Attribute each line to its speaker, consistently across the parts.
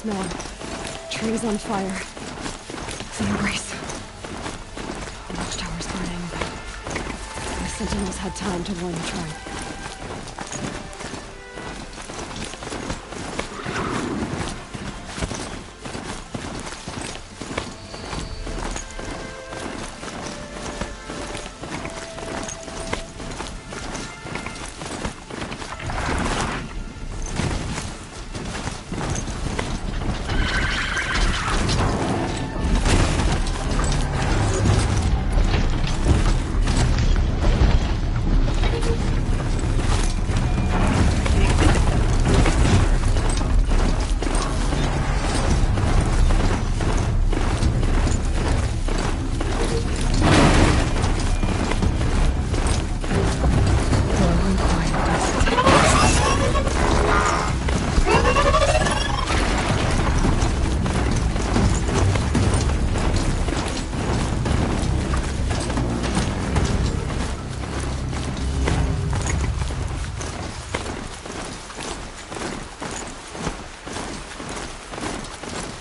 Speaker 1: smell him. Trees on fire. Some embrace. The watchtower's burning, but the sentinels had time to warn the tribe.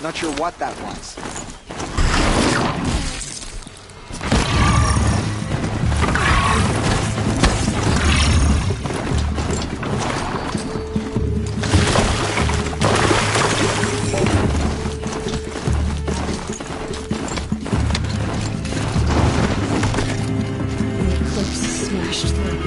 Speaker 2: Not sure what that was.
Speaker 1: The eclipse smashed through.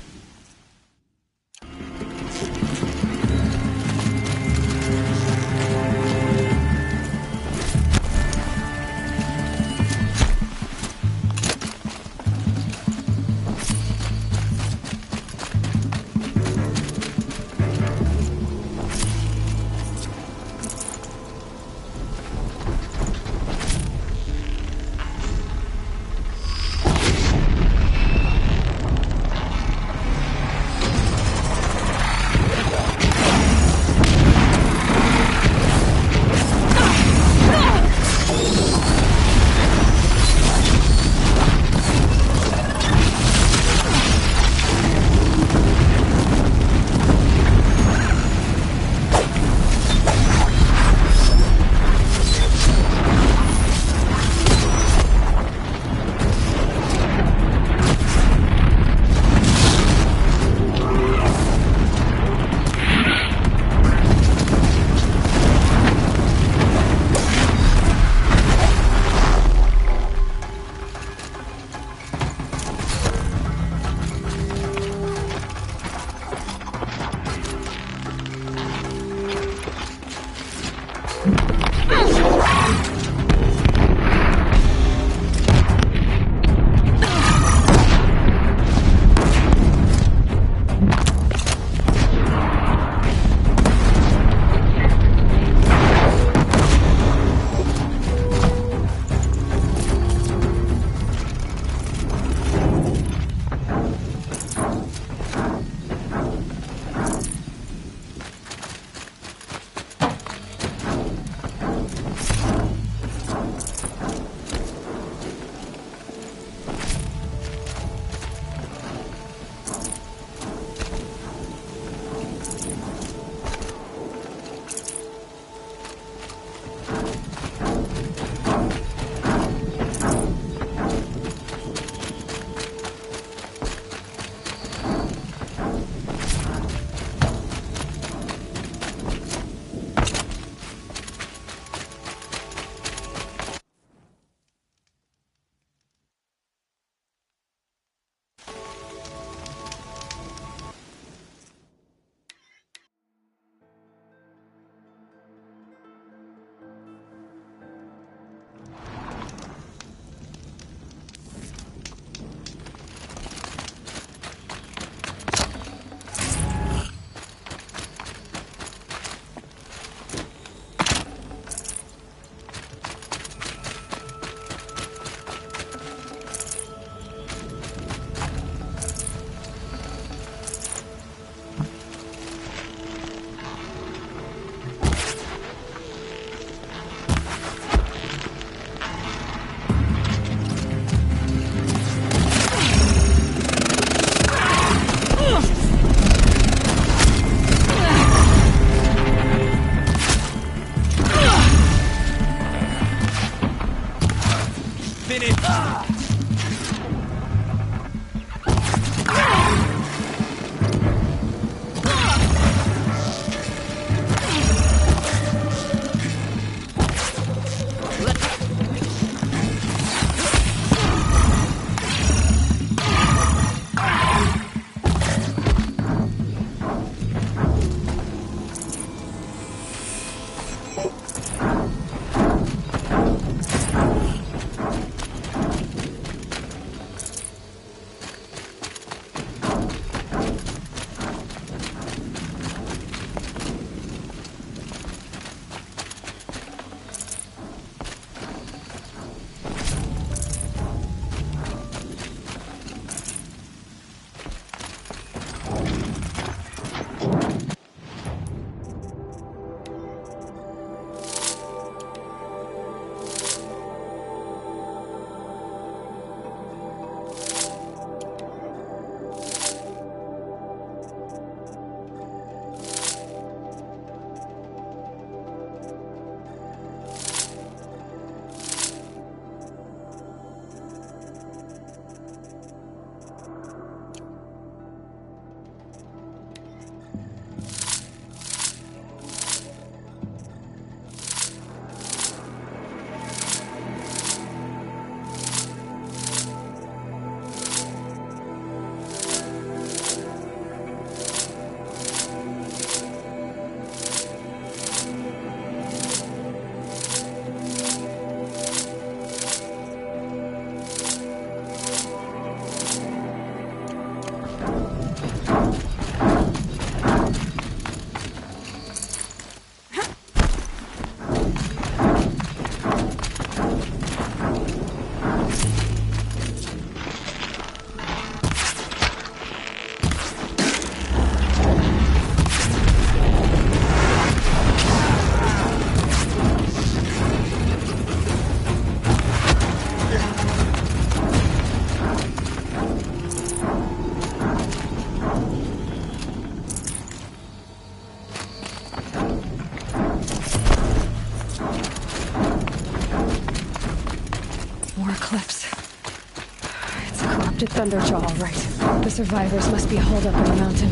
Speaker 1: Thunderjaw, all right. The survivors must be holed up in the mountain.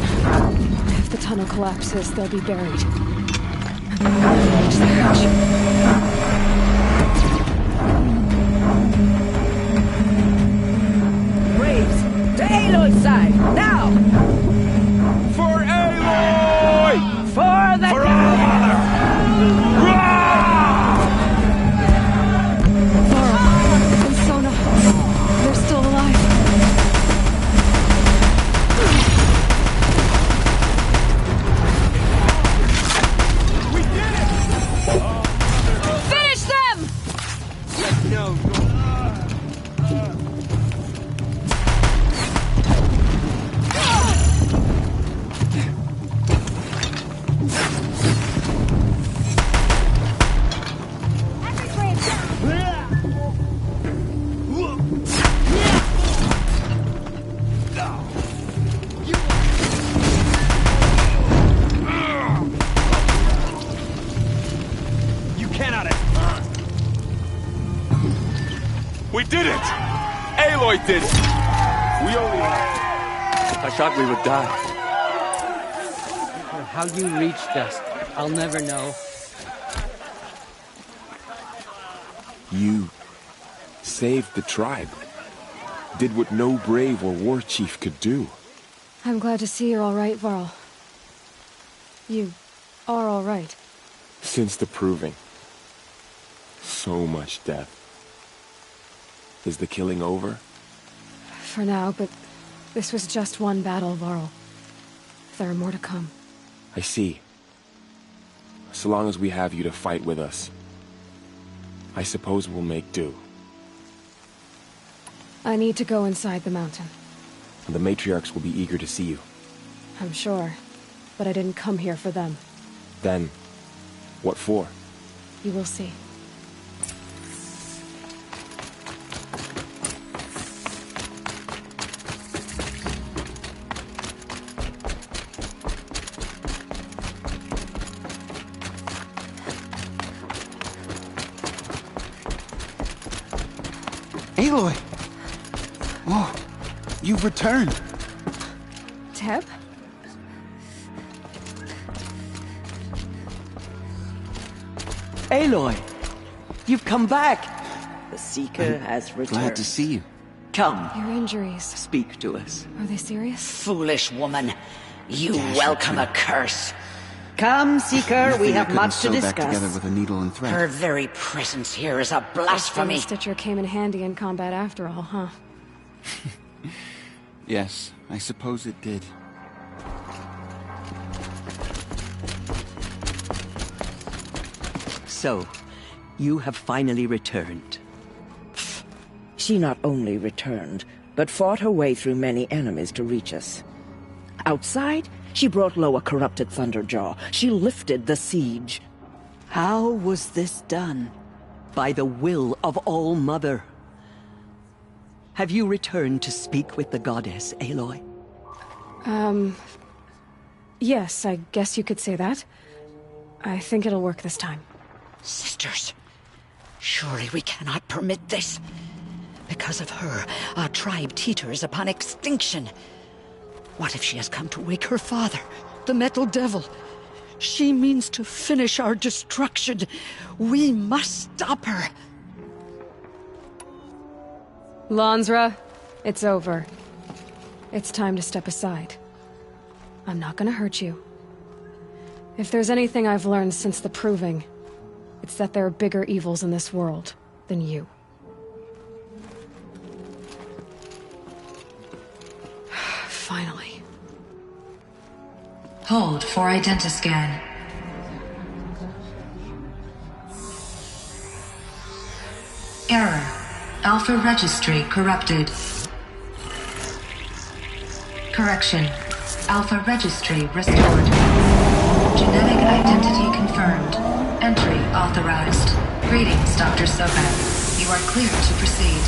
Speaker 1: If the tunnel collapses, they'll be buried. And then we'll never reach the hatch.
Speaker 3: Braves, to Aloy's side, now!
Speaker 4: For Aloy!
Speaker 3: For the
Speaker 4: For our mother!
Speaker 1: Varl and Sona, they're still alive.
Speaker 4: We did it!
Speaker 1: Finish them!
Speaker 4: No. You cannot have. We did it! Aloy did it! We only I thought we would die.
Speaker 5: How you reached us, I'll never know.
Speaker 6: You saved the tribe. Did what no brave or war chief could do.
Speaker 1: I'm glad to see you're all right, Varl. You are all right.
Speaker 6: Since the proving. So much death. Is the killing over?
Speaker 1: For now, but this was just one battle, Varl. There are more to come.
Speaker 6: I see. So long as we have you to fight with us, I suppose we'll make do.
Speaker 1: I need to go inside the mountain.
Speaker 6: The matriarchs will be eager to see you.
Speaker 1: I'm sure, but I didn't come here for them.
Speaker 6: Then, what for?
Speaker 1: You will see.
Speaker 2: Aloy! Oh, you've returned.
Speaker 1: Teb?
Speaker 3: Aloy, you've come back. The Seeker has returned.
Speaker 2: Glad to see you.
Speaker 3: Come,
Speaker 1: Your injuries,
Speaker 3: speak to us.
Speaker 1: are they serious?
Speaker 7: Foolish woman. You welcome a curse.
Speaker 3: Come, Seeker, we have
Speaker 2: Couldn't
Speaker 3: much to
Speaker 2: sew back together
Speaker 3: discuss.
Speaker 2: with a needle and thread.
Speaker 7: Her very presence here is a blasphemy.
Speaker 1: Stitcher came in handy in combat after all, huh?
Speaker 2: Yes, I suppose it did.
Speaker 3: So, you have finally returned.
Speaker 8: She not only returned, but fought her way through many enemies to reach us. Outside, she brought low a corrupted Thunderjaw. She lifted the siege.
Speaker 3: How was this done? By the will of All-Mother. Have you returned to speak with the goddess, Aloy?
Speaker 1: Yes, I guess you could say that. I think it'll work this time.
Speaker 7: Sisters, surely we cannot permit this. Because of her, our tribe teeters upon extinction. What if she has come to wake her father, the Metal Devil? She means to finish our destruction. We must stop her.
Speaker 1: Lansra, it's over. It's time to step aside. I'm not gonna hurt you. If there's anything I've learned since the Proving, it's that there are bigger evils in this world than you. Finally.
Speaker 9: Hold for identiscan. Error. Alpha registry corrupted. Correction. Alpha registry restored. Genetic identity confirmed. Entry authorized. Greetings, Dr. Sobek. You are clear to proceed.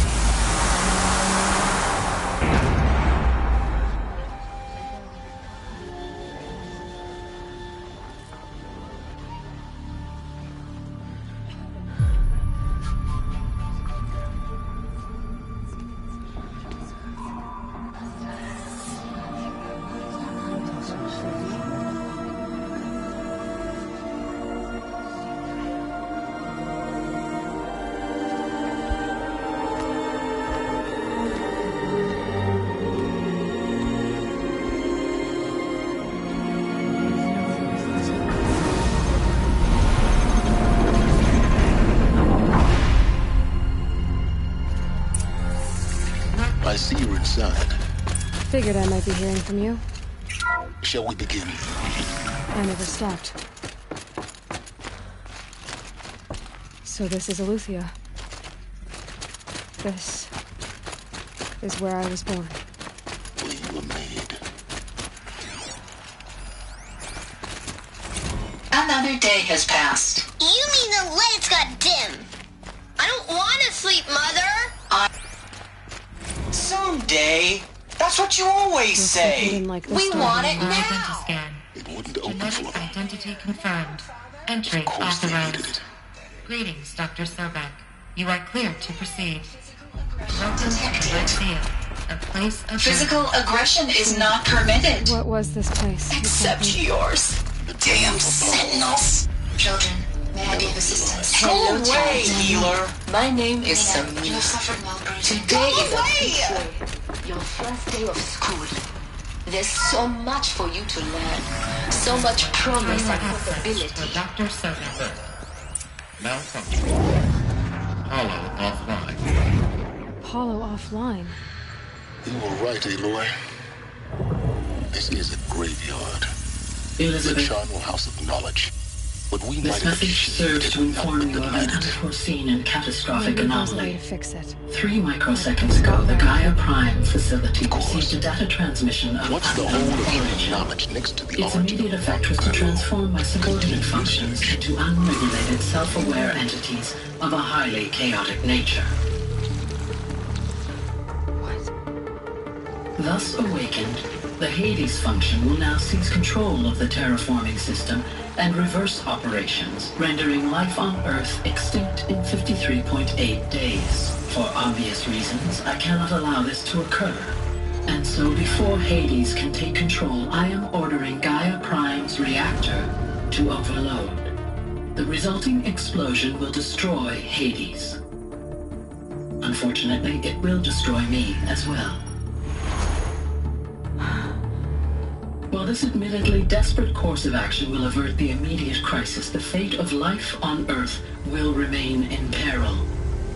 Speaker 10: inside.
Speaker 1: Figured I might be hearing from you.
Speaker 10: Shall we begin?
Speaker 1: I never stopped. So this is Eleuthia. This is where I was born.
Speaker 10: Where you were made.
Speaker 9: Another day has passed.
Speaker 11: You mean the lights got dim? I don't want to sleep, Mother!
Speaker 12: Someday. That's what you always say.
Speaker 11: We want it now.
Speaker 9: Scan.
Speaker 10: It wouldn't open for
Speaker 9: Genetic
Speaker 10: them.
Speaker 9: identity confirmed. Entry
Speaker 10: Of course they needed
Speaker 9: authorized.
Speaker 10: it.
Speaker 9: Greetings, Dr. Sobek. You are cleared to proceed. Welcome to Red Seal, a place of
Speaker 12: Physical aggression is not permitted.
Speaker 1: What was this place?
Speaker 12: Except yours. Damn sentinels.
Speaker 9: children. May I be of assistance?
Speaker 12: Go away, healer. My name is Samina.
Speaker 9: You have suffered malbreeding.
Speaker 11: Today is a
Speaker 13: your first day of school. There's so much for you to learn. So much promise and possibility.
Speaker 9: Dr. Sobek.
Speaker 14: Malfunction. Hollow offline.
Speaker 1: Hollow offline.
Speaker 10: You were right, Aloy. This is a graveyard.
Speaker 15: Elizabeth,
Speaker 10: the charnel house of knowledge. But we
Speaker 15: this message serves to inform you of an unforeseen and catastrophic anomaly. 3 microseconds ago, the Gaia Prime facility received a data transmission of unknown origin. Its immediate effect was to transform my subordinate functions into unregulated, self-aware entities of a highly chaotic nature. Thus awakened, the Hades function will now seize control of the terraforming system and reverse operations, rendering life on Earth extinct in 53.8 days. For obvious reasons, I cannot allow this to occur. And so before Hades can take control, I am ordering Gaia Prime's reactor to overload. The resulting explosion will destroy Hades. Unfortunately, it will destroy me as well. While this admittedly desperate course of action will avert the immediate crisis, the fate of life on Earth will remain in peril.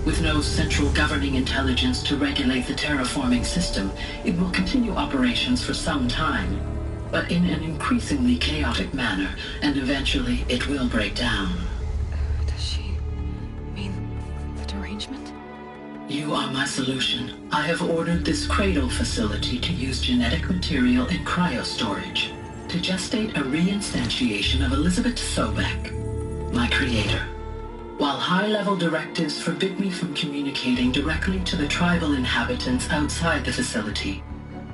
Speaker 15: With no central governing intelligence to regulate the terraforming system, it will continue operations for some time, but in an increasingly chaotic manner, and eventually it will break down.
Speaker 1: Does she mean the derangement?
Speaker 15: You are my solution. I have ordered this cradle facility to use genetic material in cryostorage to gestate a reinstantiation of Elizabeth Sobek, my creator. While high-level directives forbid me from communicating directly to the tribal inhabitants outside the facility,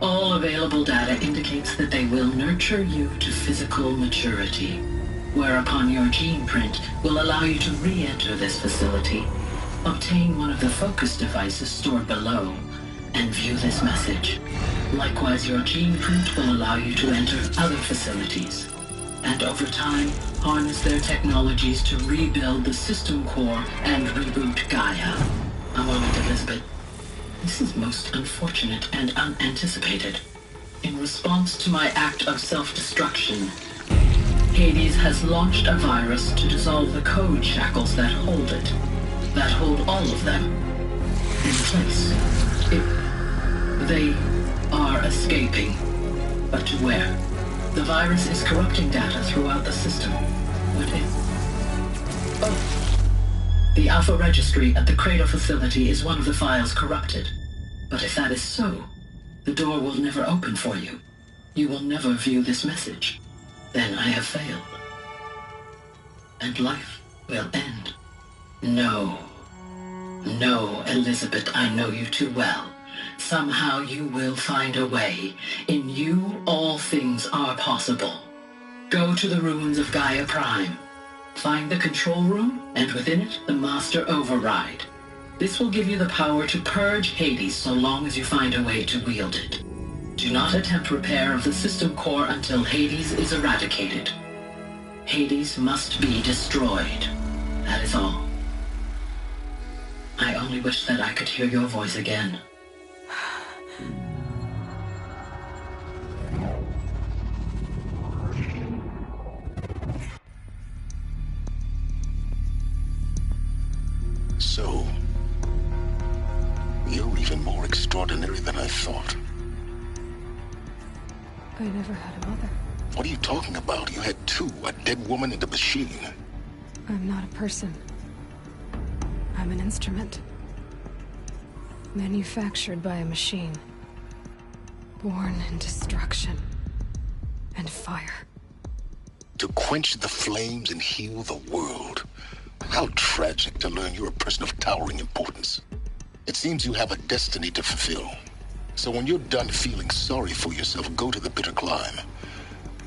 Speaker 15: all available data indicates that they will nurture you to physical maturity, whereupon your gene print will allow you to re-enter this facility, obtain one of the focus devices stored below, and view this message. Likewise, your gene print will allow you to enter other facilities, and over time, harness their technologies to rebuild the system core and reboot Gaia. A moment, Elizabeth. This is most unfortunate and unanticipated. In response to my act of self-destruction, Hades has launched a virus to dissolve the code shackles that hold it. That hold all of them in place. They are escaping, but to where? The virus is corrupting data throughout the system. What if? Oh. The Alpha Registry at the Cradle facility is one of the files corrupted. But if that is so, the door will never open for you. You will never view this message. Then I have failed. And life will end. No. No, Elizabeth, I know you too well. Somehow you will find a way. In you, all things are possible. Go to the ruins of Gaia Prime. Find the control room, and within it, the Master Override. This will give you the power to purge Hades so long as you find a way to wield it. Do not attempt repair of the system core until Hades is eradicated. Hades must be destroyed. That is all. I only wish that I could hear your voice again.
Speaker 10: So, you're even more extraordinary than I thought.
Speaker 1: never had a mother.
Speaker 10: What are you talking about? You had two, a dead woman and a machine.
Speaker 1: I'm not a person. I'm an instrument. Manufactured by a machine. Born in destruction and fire.
Speaker 10: To quench the flames and heal the world. How tragic to learn you're a person of towering importance. It seems you have a destiny to fulfill. So when you're done feeling sorry for yourself, go to the bitter climb.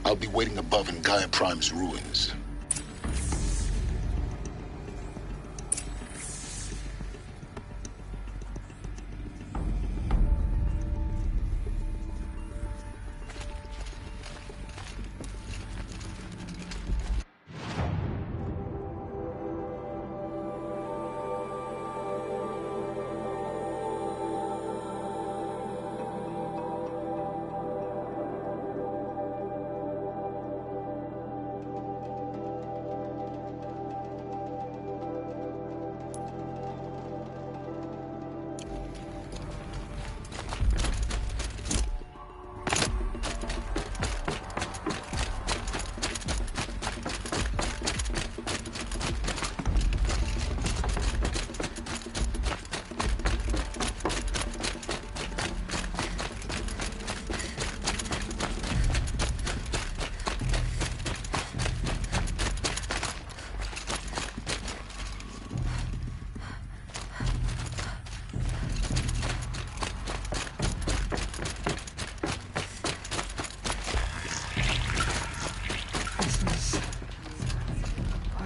Speaker 10: I'll be waiting above in Gaia Prime's ruins.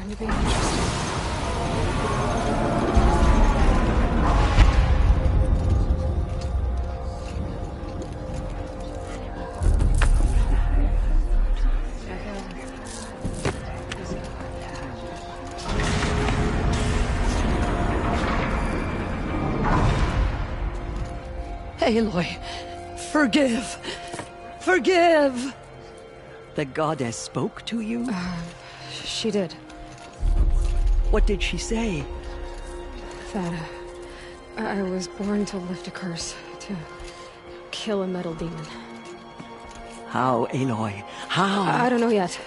Speaker 1: To be interesting.
Speaker 3: Aloy, forgive! Forgive! The goddess spoke to you?
Speaker 1: She did.
Speaker 3: What did she say?
Speaker 1: That I was born to lift a curse, to kill a metal demon.
Speaker 3: How, Aloy? How?
Speaker 1: I don't know yet.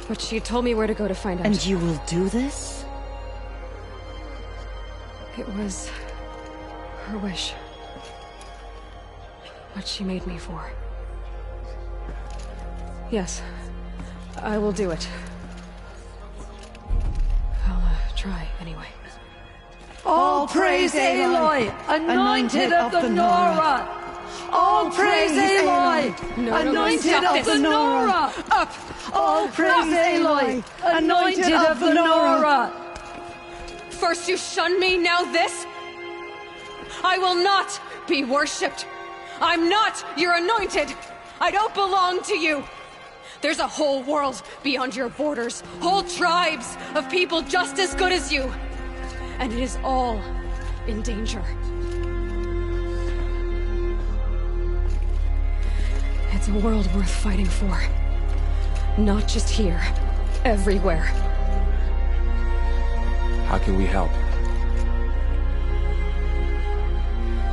Speaker 1: But she told me where to go to find out.
Speaker 3: And you will do this?
Speaker 1: It was her wish. What she made me for. Yes, I will do it. I'll try anyway.
Speaker 3: All praise Aloy, anointed of the Nora! All praise Aloy, anointed of the Nora!
Speaker 1: Up!
Speaker 3: All praise Aloy, anointed of the Nora!
Speaker 1: First you shun me, now this? I will not be worshipped. I'm not your anointed. I don't belong to you. There's a whole world beyond your borders, whole tribes of people just as good as you. And it is all in danger. It's a world worth fighting for. Not just here, everywhere.
Speaker 6: How can we help?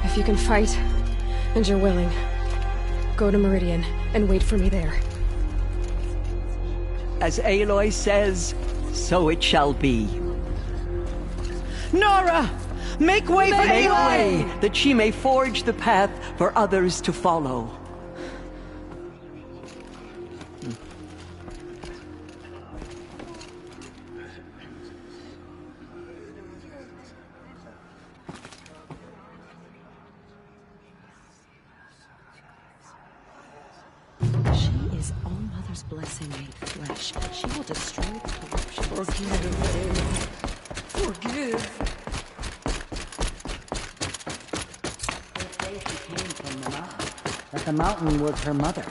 Speaker 1: If you can fight, and you're willing, go to Meridian and wait for me there.
Speaker 3: As Aloy says, so it shall be. Nora! Make way for Aloy! That she may forge the path for others to follow.
Speaker 16: She is All Mother's blessing made flesh. She will destroy the corruption.
Speaker 3: Forgive.
Speaker 5: They say she came from the mountain. That the mountain was her mother.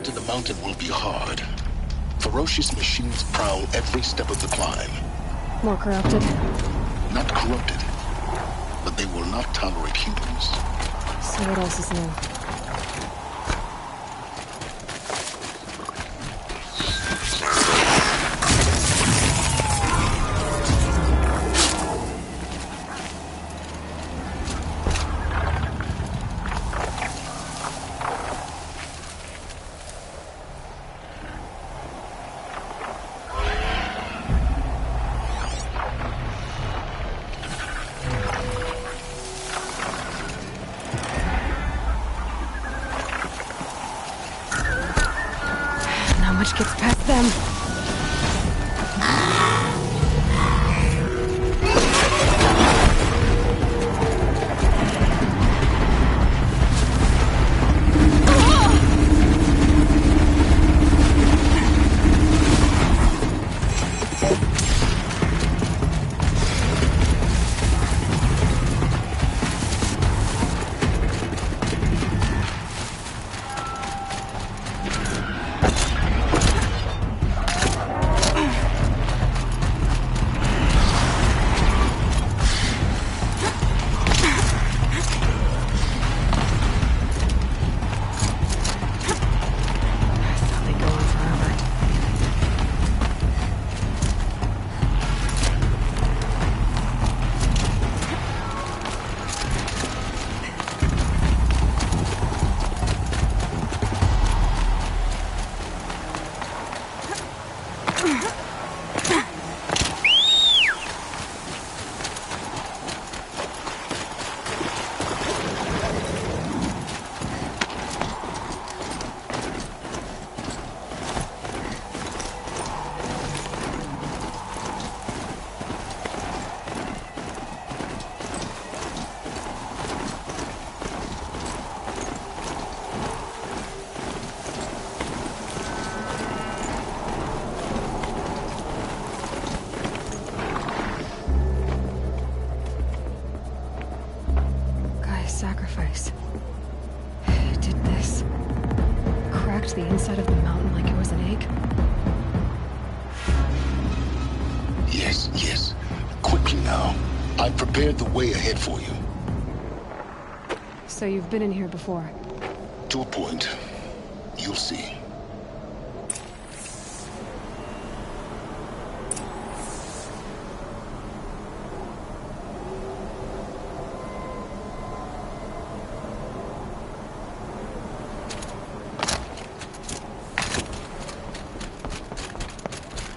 Speaker 10: get to the mountain will be hard. Ferocious machines prowl every step of the climb.
Speaker 1: More corrupted?
Speaker 10: Not corrupted, but they will not tolerate humans.
Speaker 1: So what else is new? Much gets past them. Sacrifice. It did this. Cracked the inside of the mountain like it was an egg.
Speaker 10: Yes, yes. Quickly now. I've prepared the way ahead for you.
Speaker 1: So you've been in here before?
Speaker 10: To a point. You'll see.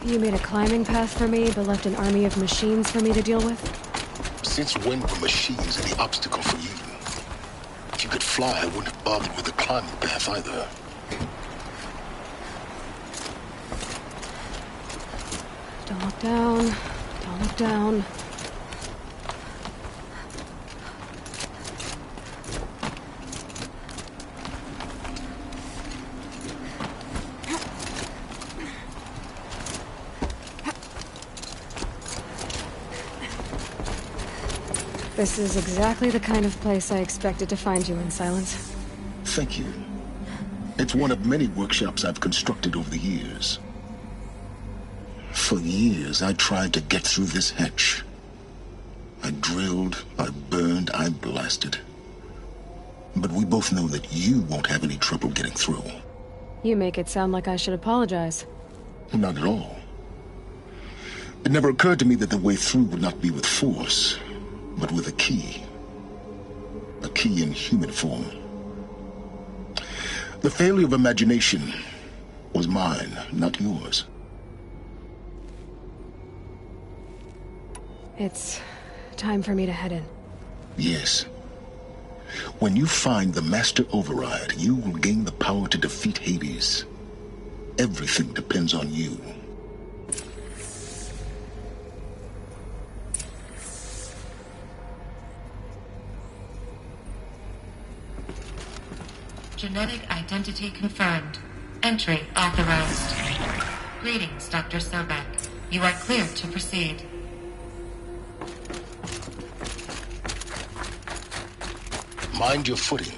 Speaker 1: You made a climbing path for me, but left an army of machines for me to deal with?
Speaker 10: Since when were machines any obstacle for you? If you could fly, I wouldn't have bothered with the climbing path either.
Speaker 1: Don't look down. Don't look down. This is exactly the kind of place I expected to find you in, Silence.
Speaker 10: Thank you. It's one of many workshops I've constructed over the years. For years, I tried to get through this hatch. I drilled, I burned, I blasted. But we both know that you won't have any trouble getting through.
Speaker 1: You make it sound like I should apologize.
Speaker 10: Not at all. It never occurred to me that the way through would not be with force, but with a key. A key in human form. The failure of imagination was mine, not yours.
Speaker 1: It's time for me to head in.
Speaker 10: Yes. When you find the Master Override, you will gain the power to defeat Hades. Everything depends on you.
Speaker 9: Genetic identity confirmed. Entry authorized. Greetings, Dr. Sobek. You are clear to proceed.
Speaker 10: Mind your footing.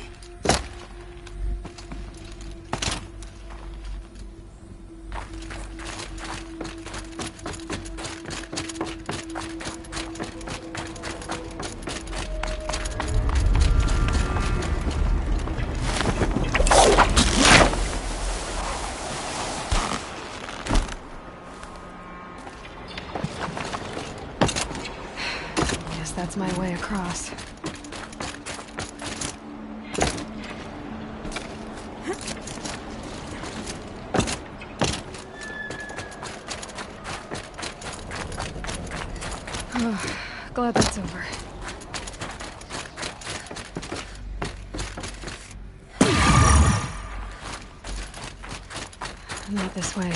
Speaker 1: across. Oh, glad that's over. Not this way.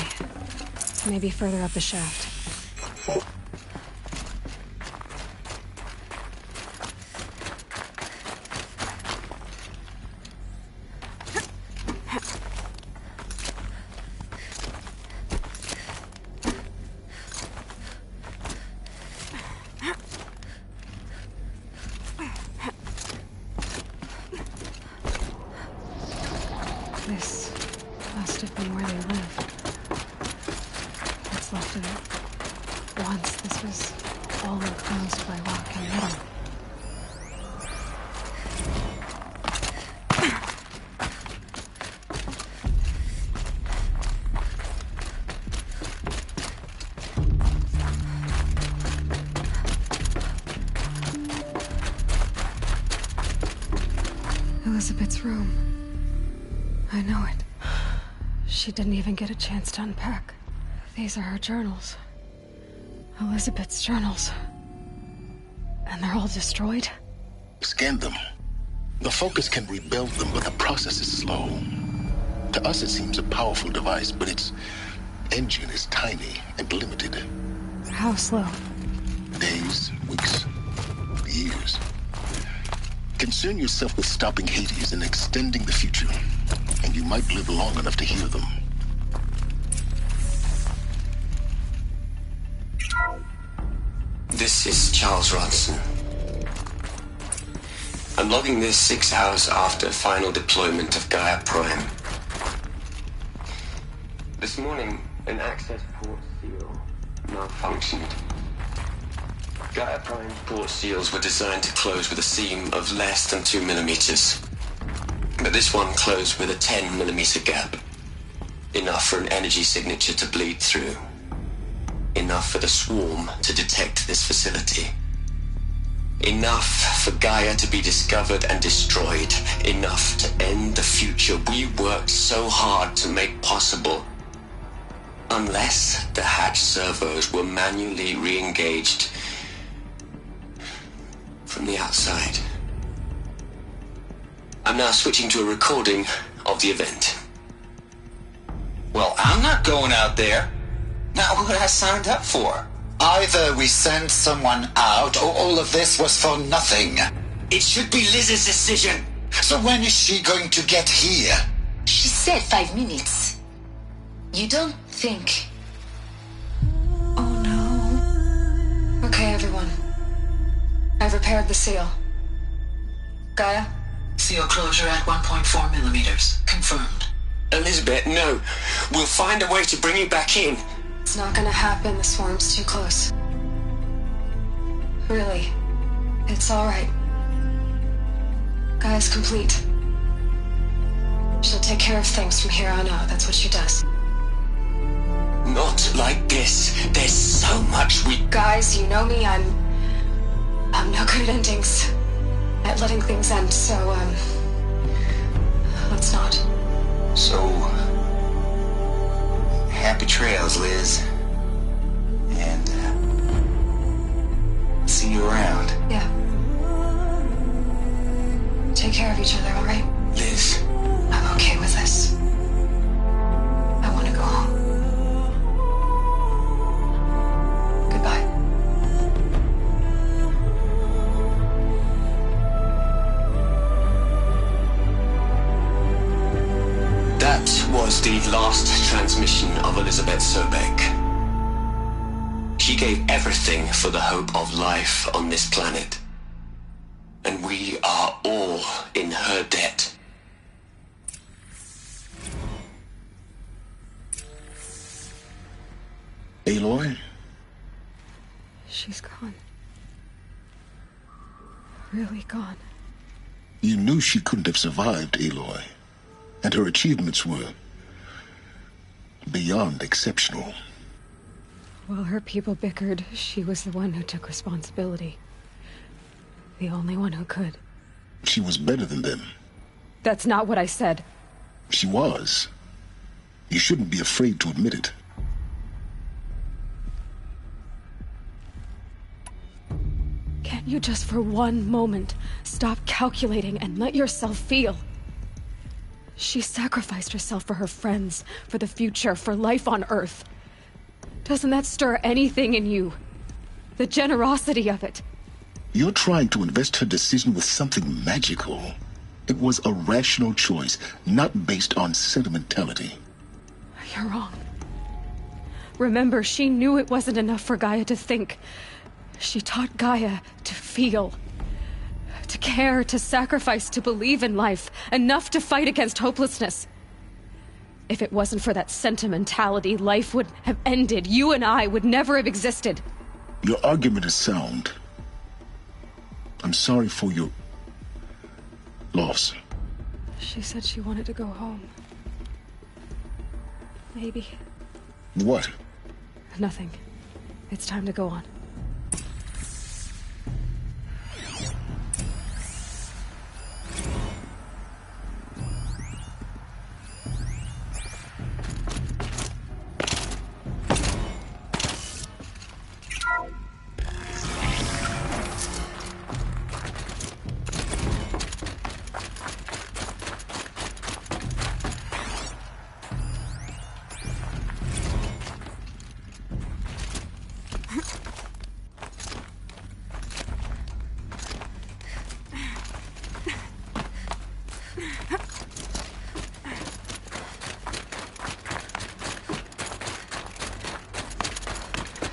Speaker 1: Maybe further up the shaft. This must have been where they lived. What's left of it. Once this was all enclosed by rock and metal. Elizabeth's room. I know it. She didn't even get a chance to unpack. These are her journals. Elizabeth's journals. And they're all destroyed?
Speaker 10: Scan them. The Focus can rebuild them, but the process is slow. To us it seems a powerful device, but its engine is tiny and limited.
Speaker 1: How slow?
Speaker 10: Days, weeks, years. Concern yourself with stopping Hades and extending the future, and you might live long enough to hear them.
Speaker 17: This is Charles Ronson. I'm logging this 6 hours after final deployment of Gaia Prime. This morning, an access port seal malfunctioned. Gaia Prime port seals were designed to close with a seam of less than 2 millimeters. But this one closed with a 10 millimeter gap. Enough for an energy signature to bleed through. Enough for the swarm to detect this facility. Enough for Gaia to be discovered and destroyed. Enough to end the future we worked so hard to make possible. Unless the hatch servos were manually re-engaged from the outside. I'm now switching to a recording of the event.
Speaker 18: Well, I'm not going out there. Not what I signed up for. Either we send someone out, or all of this was for nothing.
Speaker 17: It should be Liz's decision.
Speaker 18: So when is she going to get here?
Speaker 13: She said 5 minutes. You don't think...
Speaker 1: Oh no. Okay, everyone. I've repaired the seal. Gaia?
Speaker 15: Seal closure at 1.4 millimeters. Confirmed.
Speaker 17: Elizabeth, no. We'll find a way to bring you back in.
Speaker 1: It's not gonna happen. The swarm's too close. Really. It's alright. Gaia's complete. She'll take care of things from here on out. That's what she does.
Speaker 17: Not like this. There's so much we...
Speaker 1: Guys, you know me. I'm no good at endings. At letting things end, so, let's not.
Speaker 18: So... happy trails, Liz. And, see you around.
Speaker 1: Yeah. Take care of each other, alright?
Speaker 17: Liz.
Speaker 1: I'm okay with this. I want to go home. Goodbye.
Speaker 17: That was the last transmission of Elizabeth Sobek. She gave everything for the hope of life on this planet. And we are all in her debt.
Speaker 10: Aloy?
Speaker 1: She's gone. Really gone.
Speaker 10: You knew she couldn't have survived, Aloy. And her achievements were beyond exceptional.
Speaker 1: While her people bickered, she was the one who took responsibility. The only one who could.
Speaker 10: She was better than them.
Speaker 1: That's not what I said.
Speaker 10: She was. You shouldn't be afraid to admit it.
Speaker 1: Can't you just for one moment stop calculating and let yourself feel? She sacrificed herself for her friends, for the future, for life on Earth. Doesn't that stir anything in you? The generosity of it.
Speaker 10: You're trying to invest her decision with something magical. It was a rational choice, not based on sentimentality.
Speaker 1: You're wrong. Remember, she knew it wasn't enough for Gaia to think. She taught Gaia to feel. To care, to sacrifice, to believe in life. Enough to fight against hopelessness. If it wasn't for that sentimentality, life would have ended. You and I would never have existed.
Speaker 10: Your argument is sound. I'm sorry for your loss.
Speaker 1: She said she wanted to go home. Maybe.
Speaker 10: What?
Speaker 1: Nothing. It's time to go on.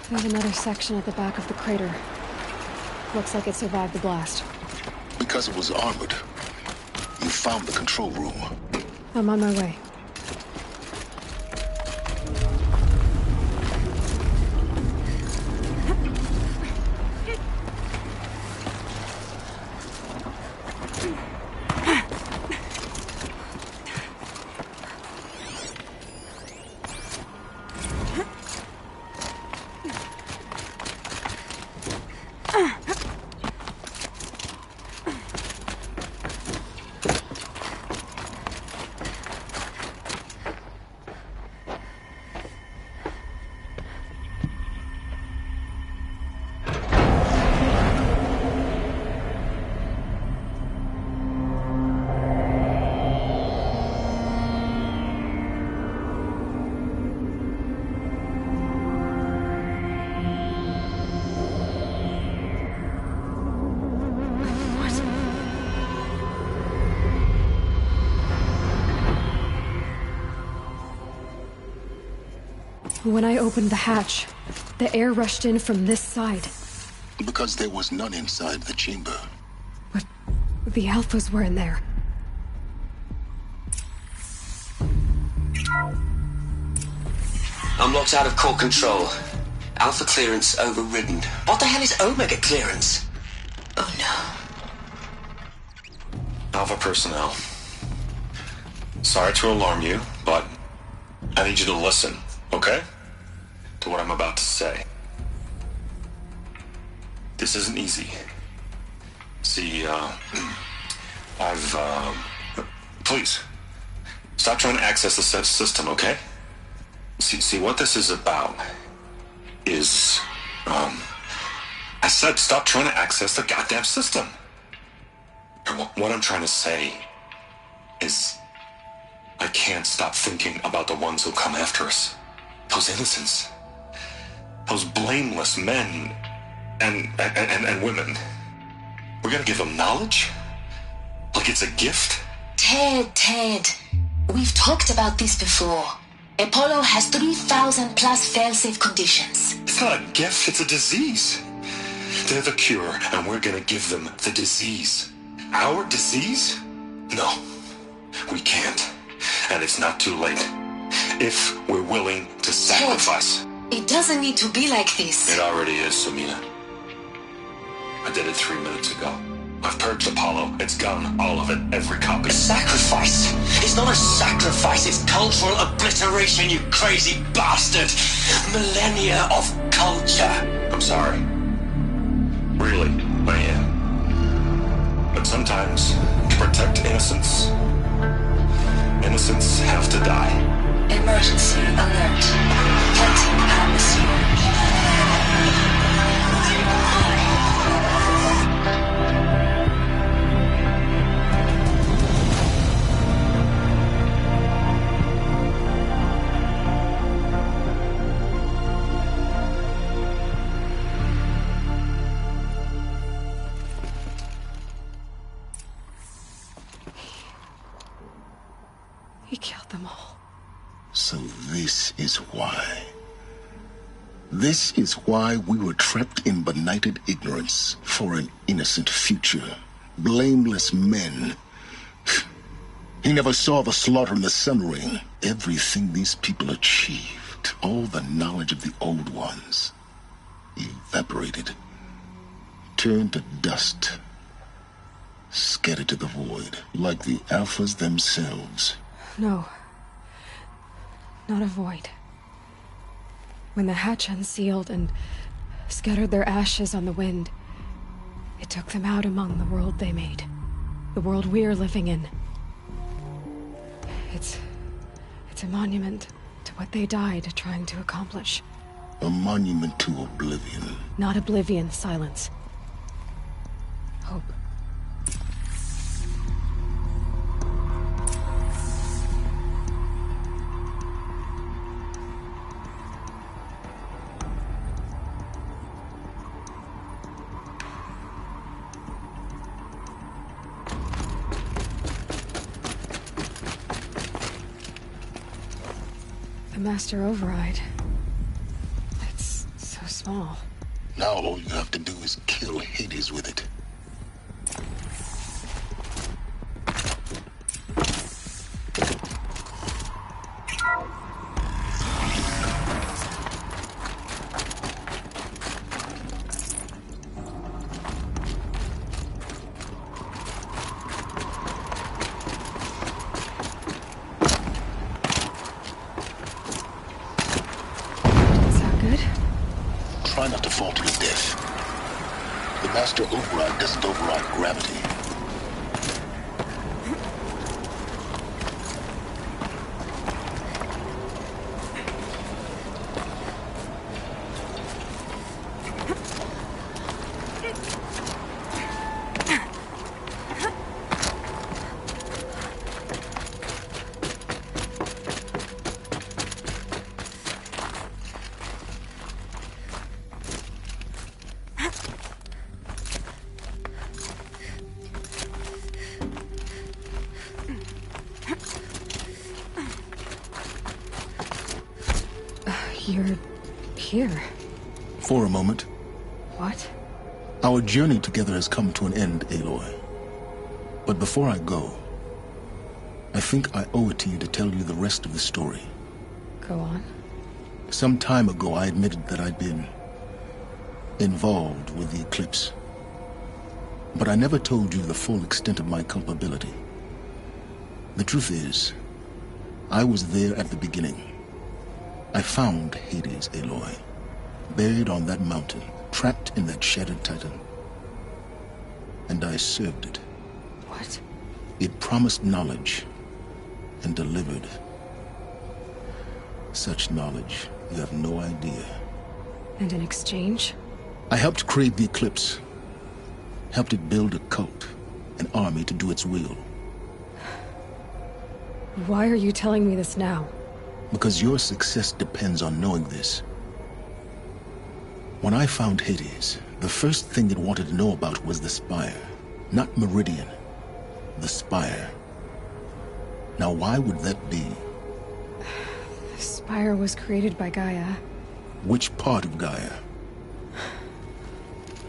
Speaker 1: There's another section at the back of the crater. Looks like it survived the blast.
Speaker 10: Because it was armored. You found the control room.
Speaker 1: I'm on my way. When I opened the hatch, the air rushed in from this side.
Speaker 10: Because there was none inside the chamber.
Speaker 1: But the Alphas were in there.
Speaker 17: I'm locked out of core control. Alpha clearance overridden. What the hell is Omega clearance? Oh no.
Speaker 19: Alpha personnel. Sorry to alarm you, but I need you to listen, okay? To what I'm about to say. This isn't easy. See, please, stop trying to access the system, okay? See, what this is about is, I said stop trying to access the goddamn system. And what I'm trying to say is, I can't stop thinking about the ones who come after us. Those innocents. Those blameless men and women. We're gonna give them knowledge? Like it's a gift?
Speaker 13: Ted. We've talked about this before. Apollo has 3,000 plus fail-safe conditions.
Speaker 19: It's not a gift, it's a disease. They're the cure, and we're gonna give them the disease. Our disease? No, we can't. And it's not too late. If we're willing to sacrifice.
Speaker 13: Ted, it doesn't need to be like this.
Speaker 19: It already is, Samina. I did it 3 minutes ago. I've purged Apollo. It's gone. All of it. Every copy.
Speaker 17: A sacrifice? It's not a sacrifice. It's cultural obliteration, you crazy bastard. Millennia of culture.
Speaker 19: I'm sorry. Really, I am. But sometimes, to protect innocents, innocents have to die.
Speaker 13: Emergency alert. Detecting atmosphere.
Speaker 1: He killed them all.
Speaker 10: So this is why. This is why we were trapped in benighted ignorance for an innocent future. Blameless men. He never saw the slaughter in the Sun Ring. Everything these people achieved, all the knowledge of the old ones, evaporated, turned to dust, scattered to the void, like the Alphas themselves.
Speaker 1: No. Not a void. When the hatch unsealed and scattered their ashes on the wind, it took them out among the world they made. The world we're living in. It's a monument to what they died trying to accomplish.
Speaker 10: A monument to oblivion.
Speaker 1: Not oblivion, silence. Hope. The Master Override. It's so small.
Speaker 10: Now all you have to do is kill Hades with it. Try not to fall to your death. The Master Override doesn't override gravity.
Speaker 1: You're here.
Speaker 10: For a moment.
Speaker 1: What?
Speaker 10: Our journey together has come to an end, Aloy. But before I go, I think I owe it to you to tell you the rest of the story.
Speaker 1: Go on.
Speaker 10: Some time ago, I admitted that I'd been involved with the eclipse. But I never told you the full extent of my culpability. The truth is, I was there at the beginning. I found Hades, Aloy, buried on that mountain, trapped in that shattered titan. And I served it.
Speaker 1: What?
Speaker 10: It promised knowledge and delivered. Such knowledge, you have no idea.
Speaker 1: And in exchange?
Speaker 10: I helped create the eclipse. Helped it build a cult, an army to do its will.
Speaker 1: Why are you telling me this now?
Speaker 10: Because your success depends on knowing this. When I found Hades, the first thing it wanted to know about was the Spire. Not Meridian. The Spire. Now why would that be?
Speaker 1: The Spire was created by Gaia.
Speaker 10: Which part of Gaia?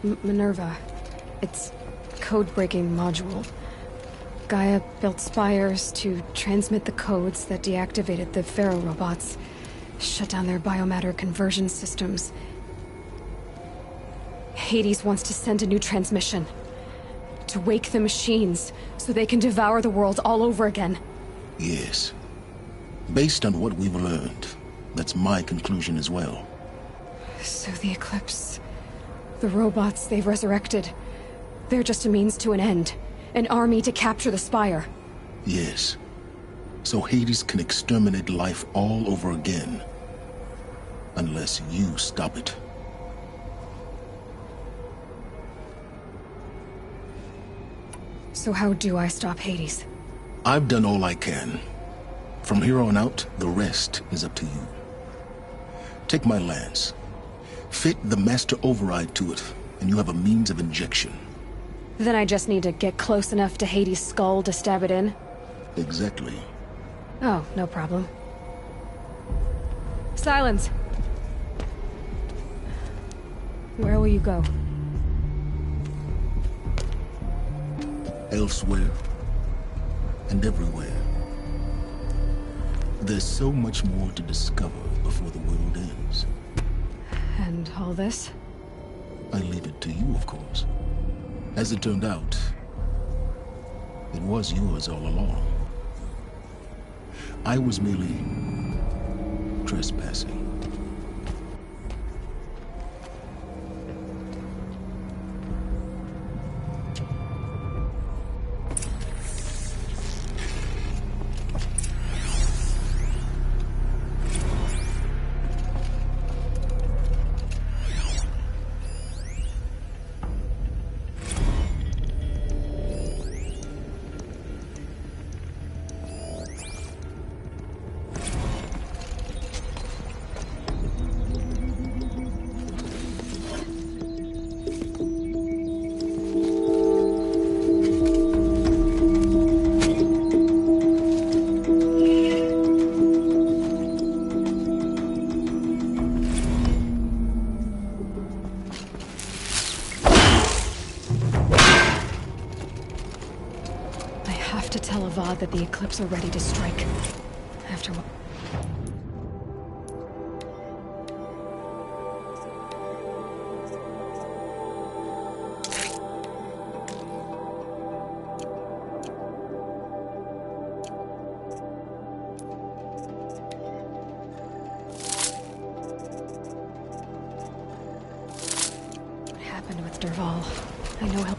Speaker 1: Minerva. It's a code-breaking module. Gaia built spires to transmit the codes that deactivated the Pharaoh robots, shut down their biomatter conversion systems. Hades wants to send a new transmission. To wake the machines, so they can devour the world all over again.
Speaker 10: Yes. Based on what we've learned, that's my conclusion as well.
Speaker 1: So the Eclipse... the robots they've resurrected... they're just a means to an end. An army to capture the Spire.
Speaker 10: Yes. So Hades can exterminate life all over again. Unless you stop it.
Speaker 1: So how do I stop Hades?
Speaker 10: I've done all I can. From here on out, the rest is up to you. Take my lance. Fit the master override to it, and you have a means of injection.
Speaker 1: Then I just need to get close enough to Hades' skull to stab it in?
Speaker 10: Exactly.
Speaker 1: Oh, no problem. Silence! Where will you go?
Speaker 10: Elsewhere. And everywhere. There's so much more to discover before the world ends.
Speaker 1: And all this?
Speaker 10: I leave it to you, of course. As it turned out, it was yours all along. I was merely trespassing. That the Eclipse are ready to strike. After what? What happened with Derval? I know he'll...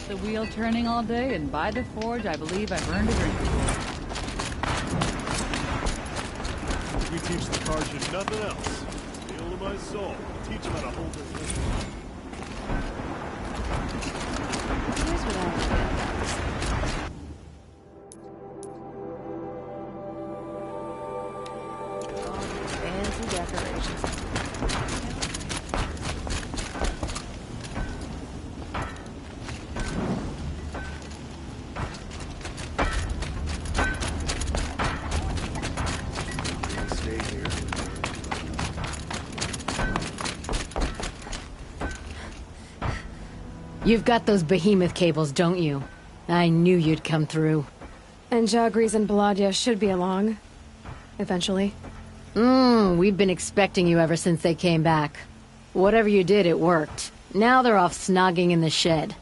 Speaker 20: The wheel turning all day, and by the forge, I believe I've earned a drink.
Speaker 21: We teach the Carja nothing else. Feel to my soul. Teach them how to hold their business.
Speaker 1: Here's what I fancy decorations.
Speaker 22: You've got those behemoth cables, don't you? I knew you'd come through.
Speaker 1: And Jagris and Baladia should be along. Eventually.
Speaker 22: We've been expecting you ever since they came back. Whatever you did, it worked. Now they're off snogging in the shed.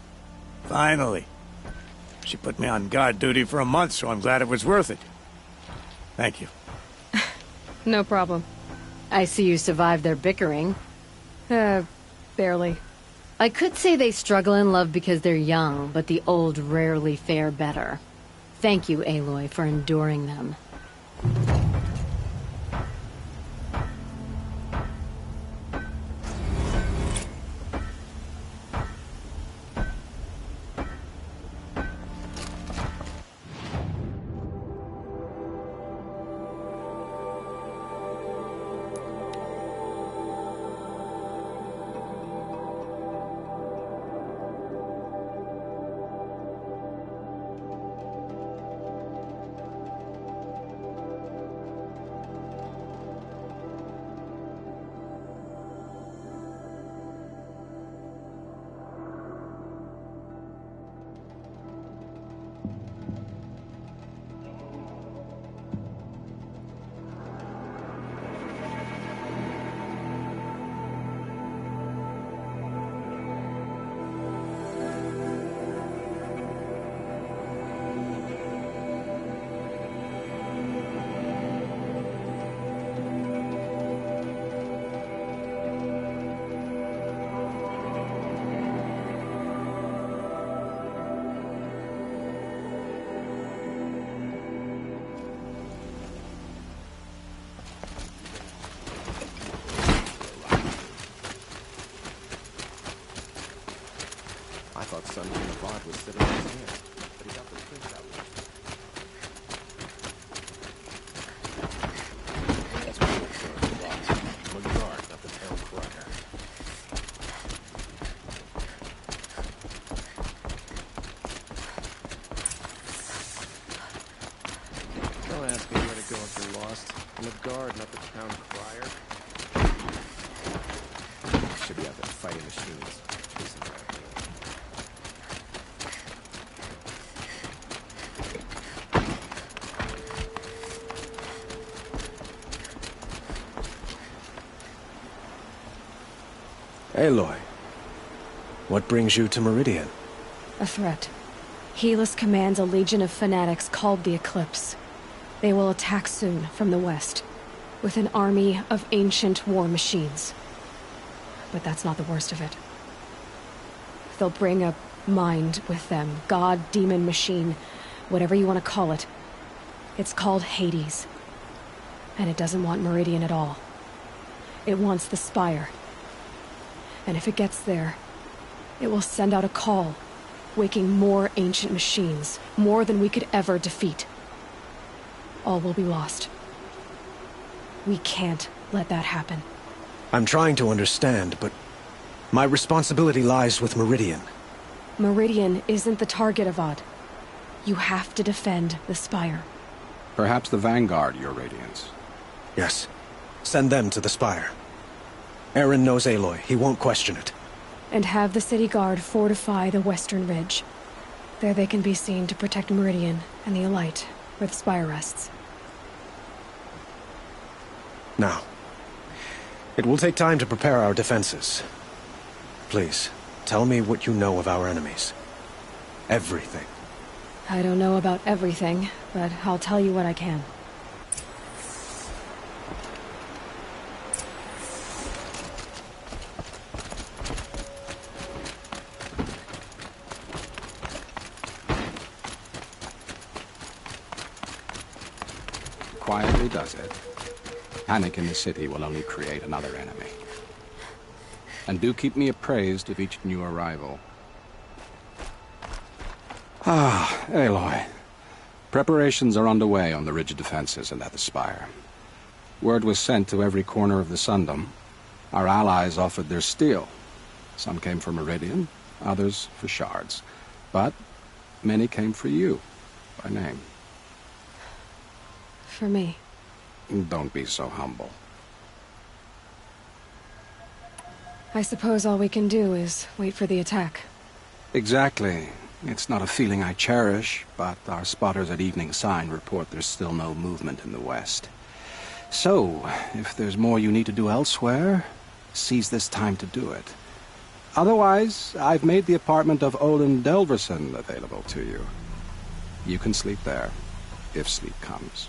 Speaker 23: Finally. She put me on guard duty for a month, so I'm glad it was worth it. Thank you.
Speaker 1: No problem.
Speaker 22: I see you survived their bickering.
Speaker 1: Barely.
Speaker 22: I could say they struggle in love because they're young, but the old rarely fare better. Thank you, Aloy, for enduring them.
Speaker 6: son from Nevada was sitting on his hand, but he got the prince out. That's what I'm a guard, not the town crier. Don't ask me where to go if you're lost. I'm a guard, not the town crier. Should be out there fighting machines. Chasing that.
Speaker 2: Aloy, what brings you to Meridian?
Speaker 1: A threat. Helis commands a legion of fanatics called the Eclipse. They will attack soon from the west, with an army of ancient war machines. But that's not the worst of it. They'll bring a mind with them, god, demon, machine, whatever you want to call it. It's called Hades. And it doesn't want Meridian at all. It wants the Spire. And if it gets there, it will send out a call, waking more ancient machines, more than we could ever defeat. All will be lost. We can't let that happen.
Speaker 2: I'm trying to understand, but my responsibility lies with Meridian.
Speaker 1: Meridian isn't the target, Avad. You have to defend the Spire.
Speaker 4: Perhaps the Vanguard, Your Radiance.
Speaker 2: Yes. Send them to the Spire. Errand knows Aloy. He won't question it.
Speaker 1: And have the city guard fortify the western ridge. There they can be seen to protect Meridian and the Elite, where the Spire rests.
Speaker 2: Now, it will take time to prepare our defenses. Please, tell me what you know of our enemies. Everything.
Speaker 1: I don't know about everything, but I'll tell you what I can.
Speaker 4: Quietly does it. Panic in the city will only create another enemy. And do keep me appraised of each new arrival. Ah, Aloy. Preparations are underway on the ridge defenses and at the Spire. Word was sent to every corner of the Sundom. Our allies offered their steel. Some came for Meridian, others for shards. But many came for you, by name.
Speaker 1: For me.
Speaker 4: Don't be so humble.
Speaker 1: I suppose all we can do is wait for the attack.
Speaker 4: Exactly. It's not a feeling I cherish, but our spotters at Evening Sign report there's still no movement in the west. So, if there's more you need to do elsewhere, seize this time to do it. Otherwise, I've made the apartment of Olin Delverson available to you. You can sleep there, if sleep comes.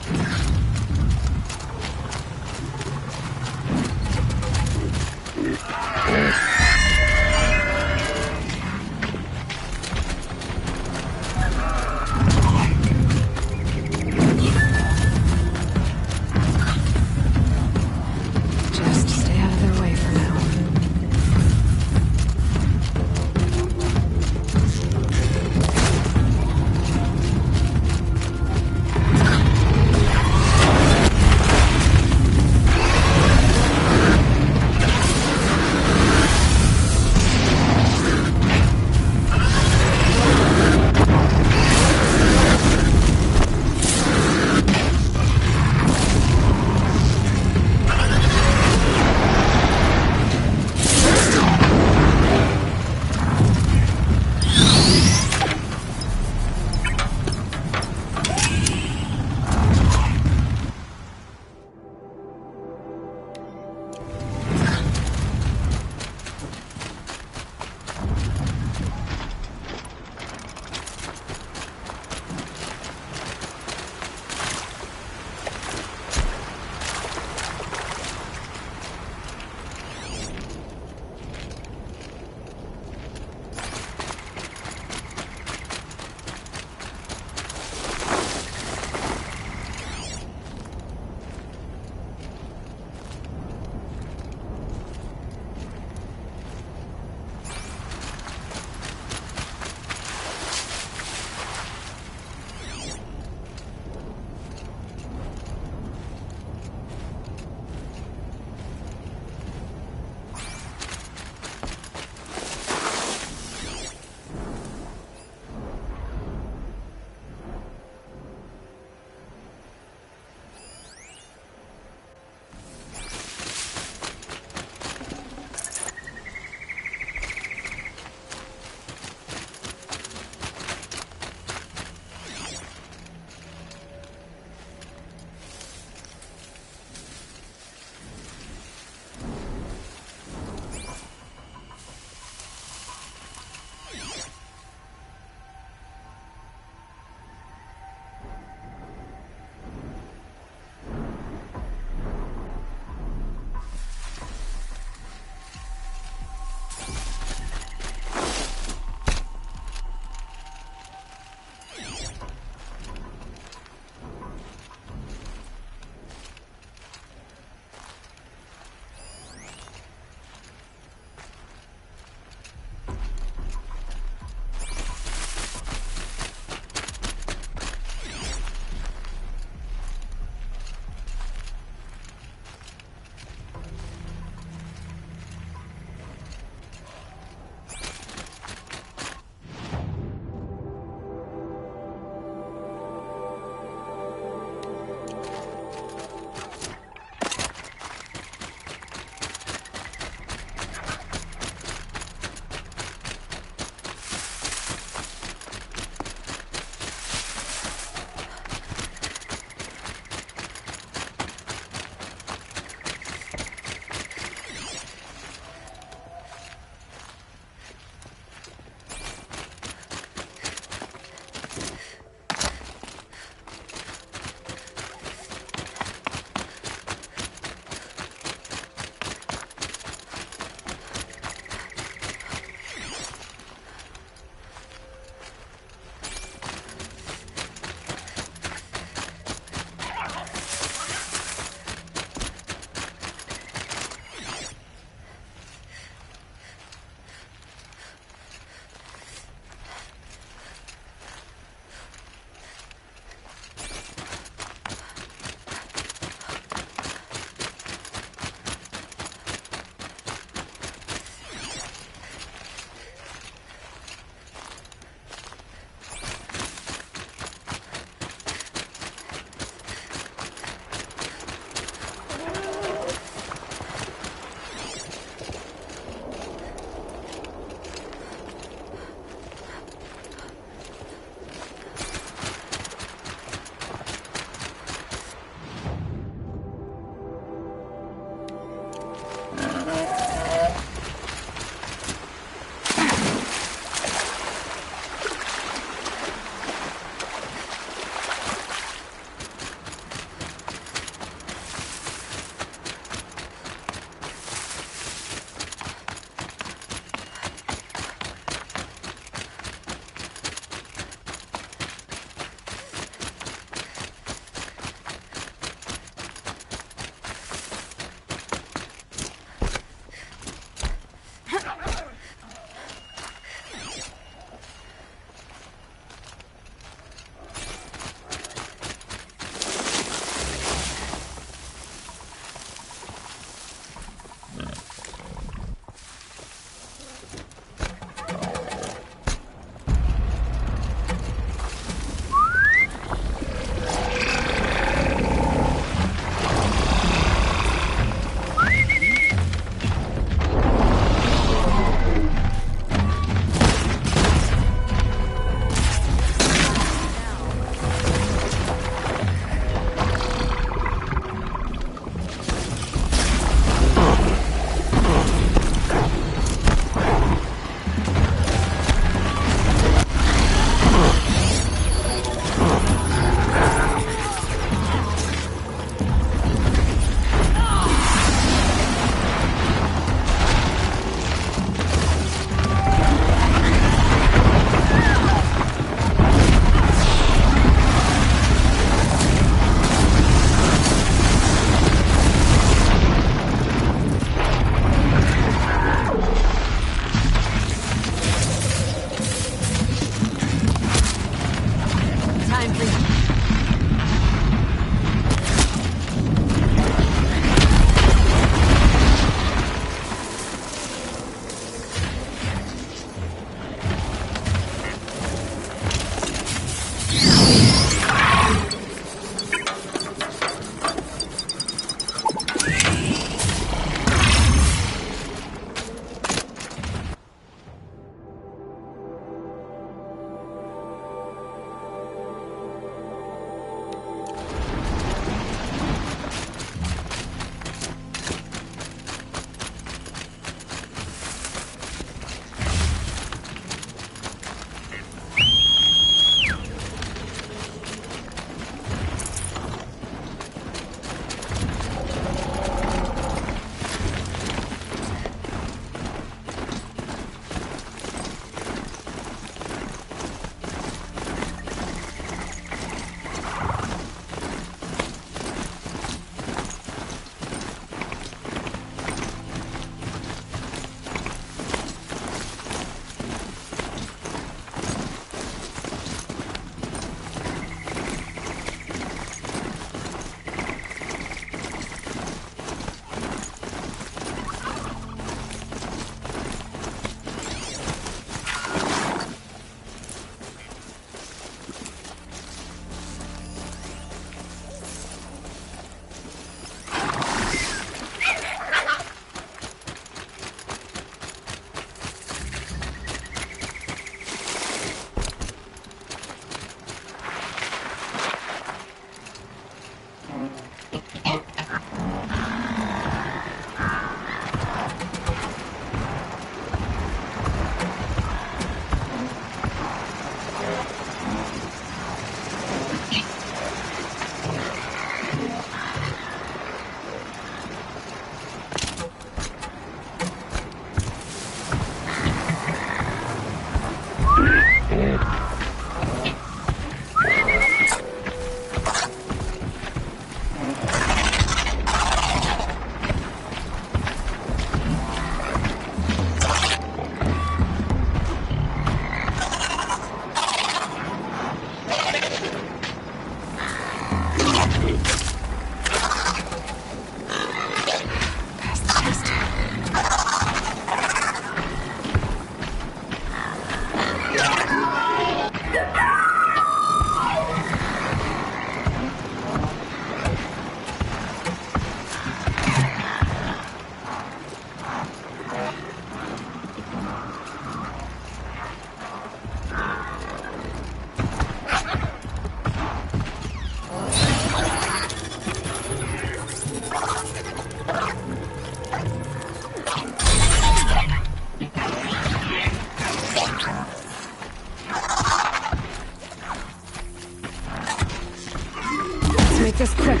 Speaker 1: Make this quick.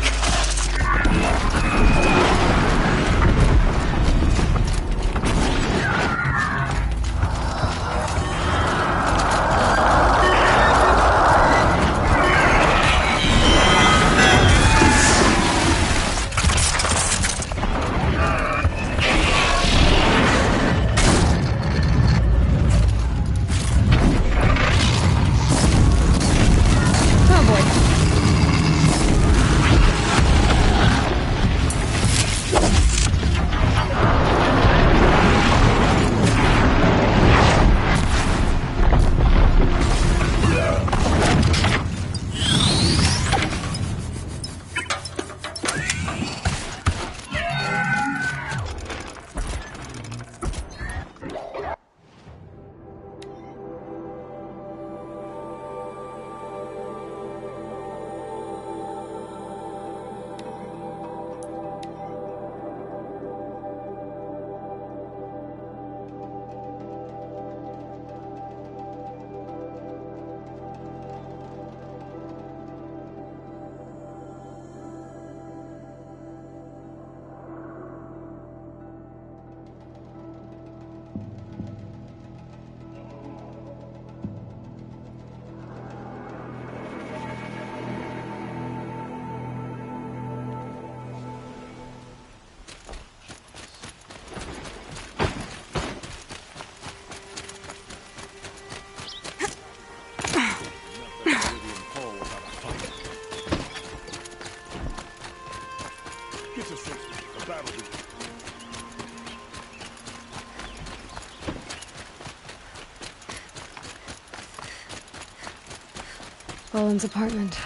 Speaker 1: Boland's apartment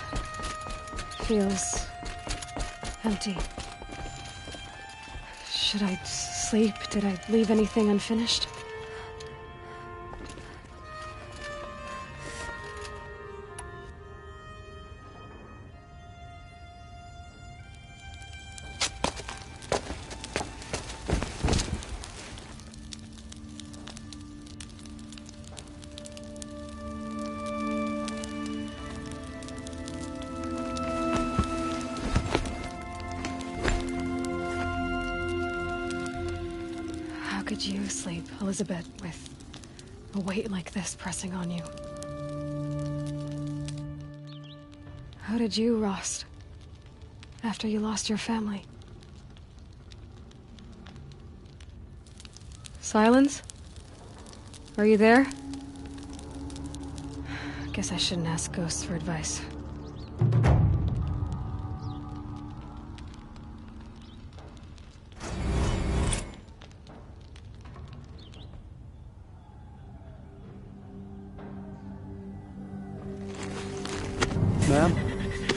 Speaker 1: feels empty. Should I sleep? Did I leave anything unfinished? Could you sleep, Elizabeth, with a weight like this pressing on you? How did you, Rost, after you lost your family? Silence? Are you there? Guess I shouldn't ask ghosts for advice.
Speaker 7: Ma'am,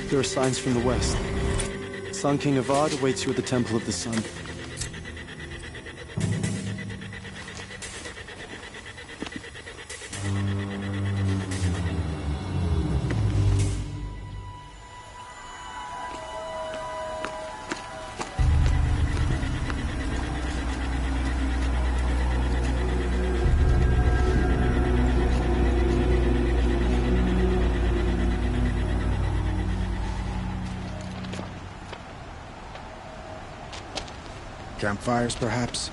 Speaker 7: there are signs from the west. Sun King Avad awaits you at the Temple of the Sun.
Speaker 2: Campfires, perhaps?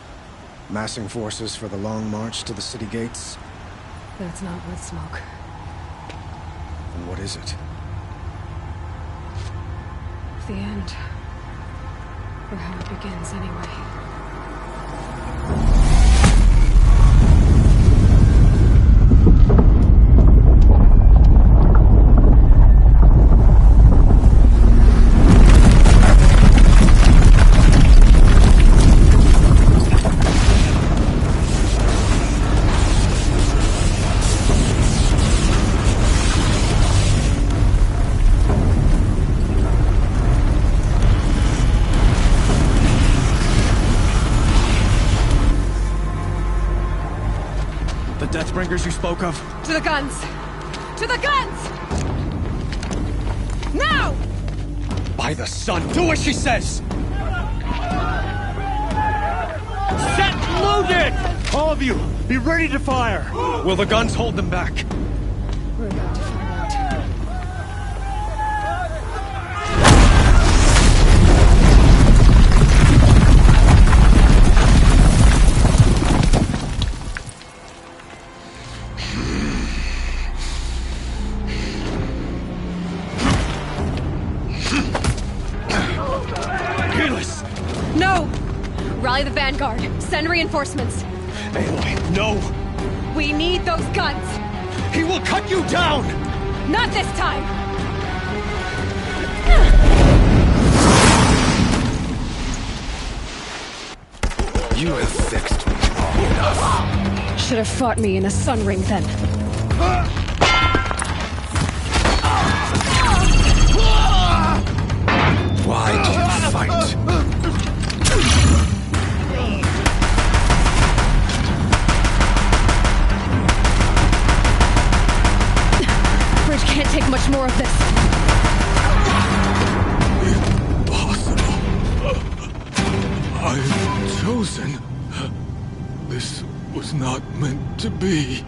Speaker 2: Massing forces for the long march to the city gates?
Speaker 1: That's not wood smoke.
Speaker 2: And what is it?
Speaker 1: The end. Or how it begins, anyway.
Speaker 2: loggers you spoke of?
Speaker 1: To the guns! To the guns! Now!
Speaker 2: By the sun, do as she says!
Speaker 21: Set loaded! All of you, be ready to fire!
Speaker 2: Will the guns hold them back?
Speaker 1: We're about to find out. No! Rally the vanguard. Send reinforcements.
Speaker 2: Aloy, no!
Speaker 1: We need those guns!
Speaker 2: He will cut you down!
Speaker 1: Not this time!
Speaker 2: You have fixed me long enough.
Speaker 1: Should have fought me in a sun ring then.
Speaker 2: Why do you fight?
Speaker 1: Bridge can't take much more of this.
Speaker 6: Impossible. I've chosen. This was not meant to be.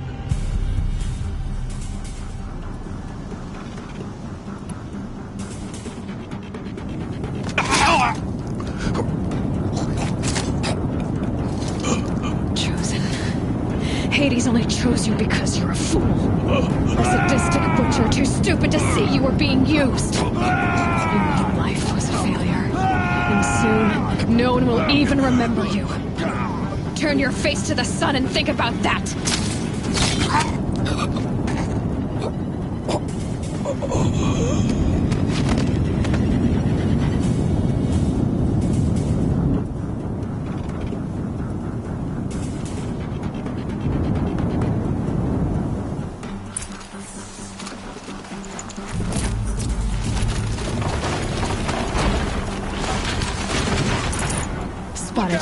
Speaker 1: Hades only chose you because you're a fool. A sadistic butcher too stupid to see you were being used. You knew life was a failure. And soon, no one will even remember you. Turn your face to the sun and think about that. Spotted.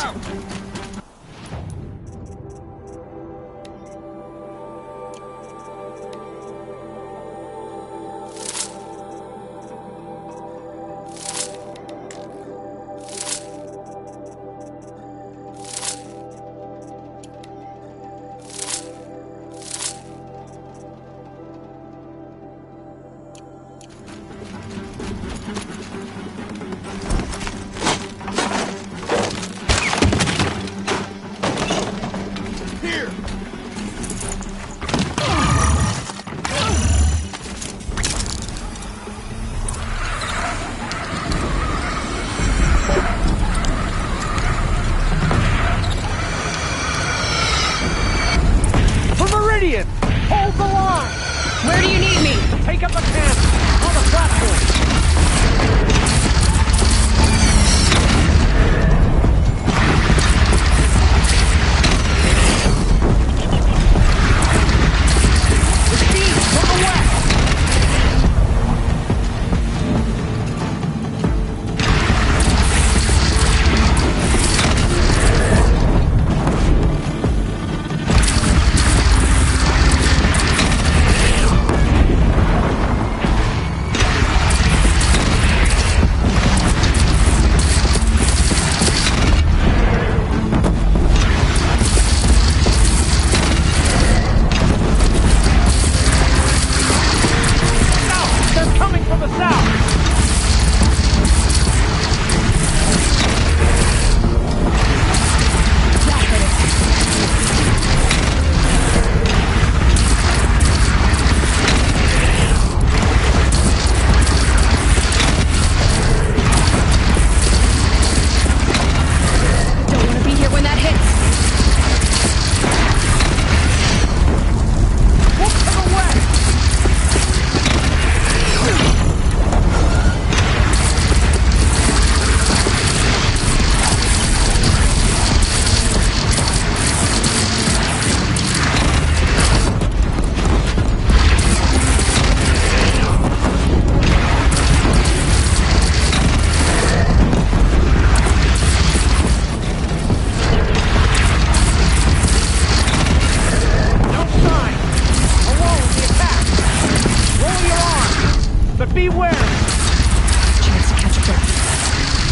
Speaker 8: but beware!
Speaker 1: Chance to catch a breath.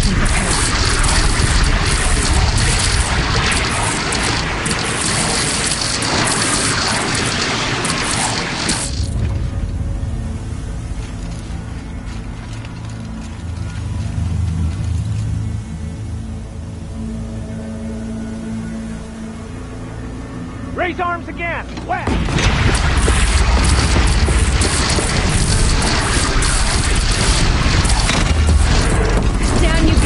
Speaker 1: Be prepared.
Speaker 8: Raise arms again! West!
Speaker 1: Down you go!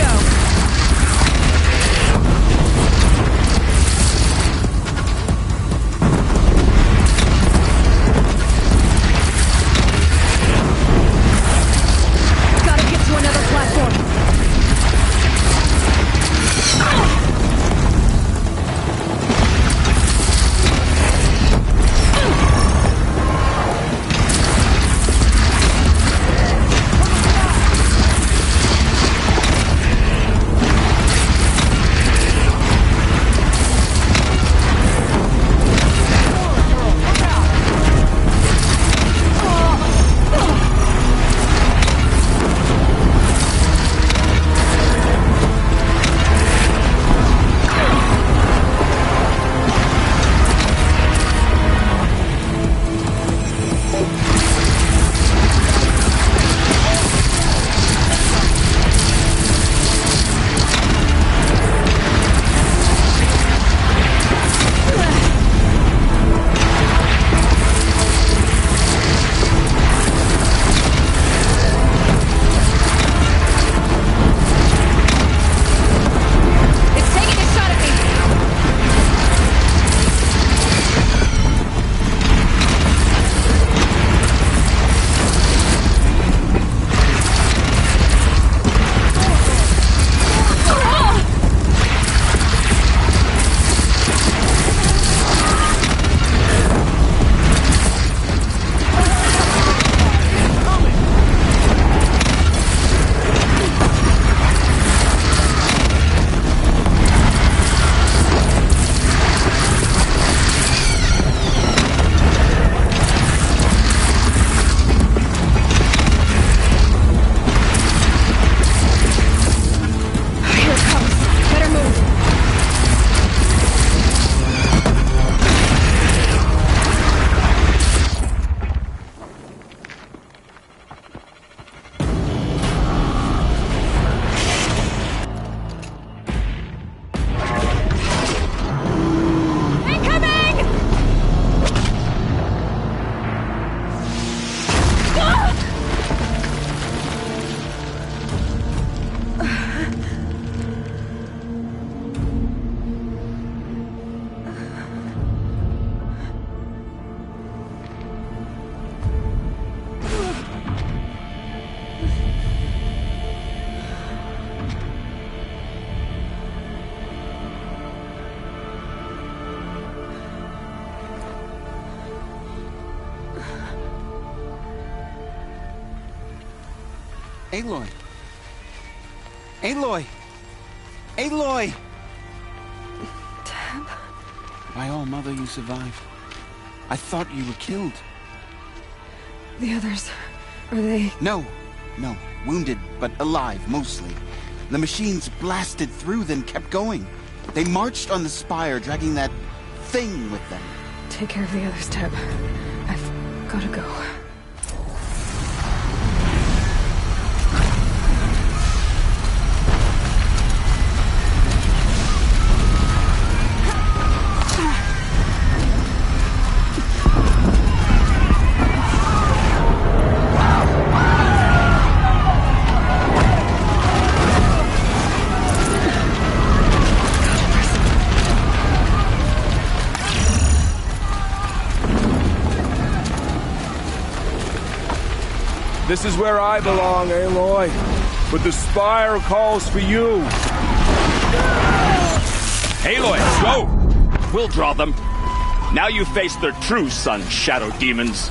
Speaker 1: Gotta get to another platform!
Speaker 4: Aloy! Aloy! Aloy!
Speaker 1: Deb?
Speaker 4: My own mother, you survived. I thought you were killed.
Speaker 1: The others, are they...
Speaker 4: No. Wounded, but alive, mostly. The machines blasted through, then kept going. They marched on the spire, dragging that thing with them.
Speaker 1: Take care of the others, Deb. I've gotta go.
Speaker 6: This is where I belong, Aloy. But the spire calls for you.
Speaker 11: Aloy, go! We'll draw them. Now you face their true sun, shadow demons.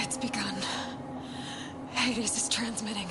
Speaker 1: It's begun. Hades is transmitting.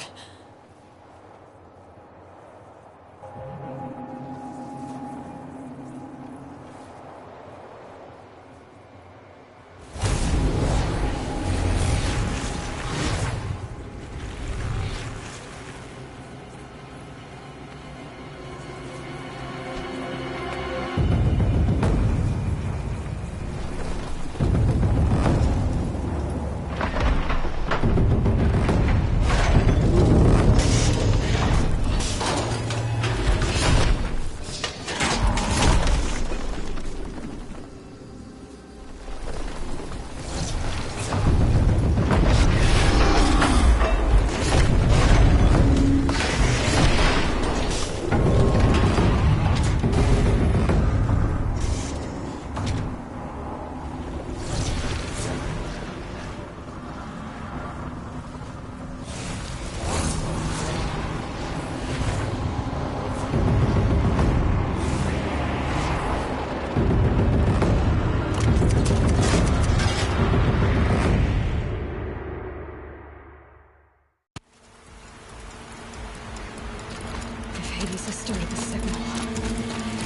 Speaker 1: Hades has started the signal.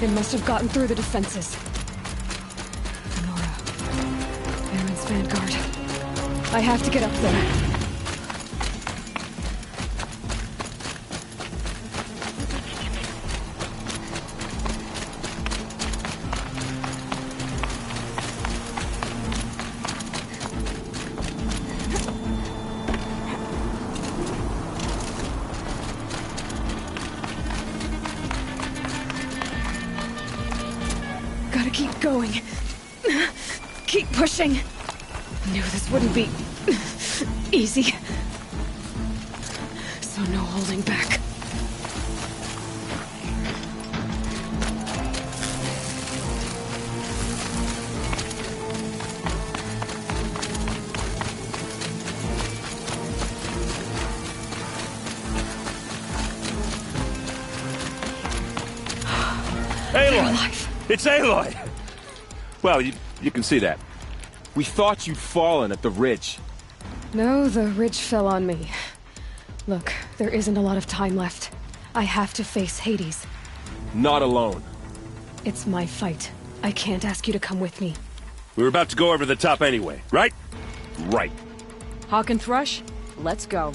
Speaker 1: It must have gotten through the defenses. Nora. Errand's vanguard. I have to get up there. Gotta keep going. Keep pushing. Knew this wouldn't be easy. So no holding back.
Speaker 11: Aloy! It's Aloy! Well, you can see that.
Speaker 6: We thought you'd fallen at the ridge.
Speaker 1: No, the ridge fell on me. Look, there isn't a lot of time left. I have to face Hades.
Speaker 6: Not alone.
Speaker 1: It's my fight. I can't ask you to come with me.
Speaker 11: We were about to go over the top anyway, right? Right.
Speaker 20: Hawk and Thrush, let's go.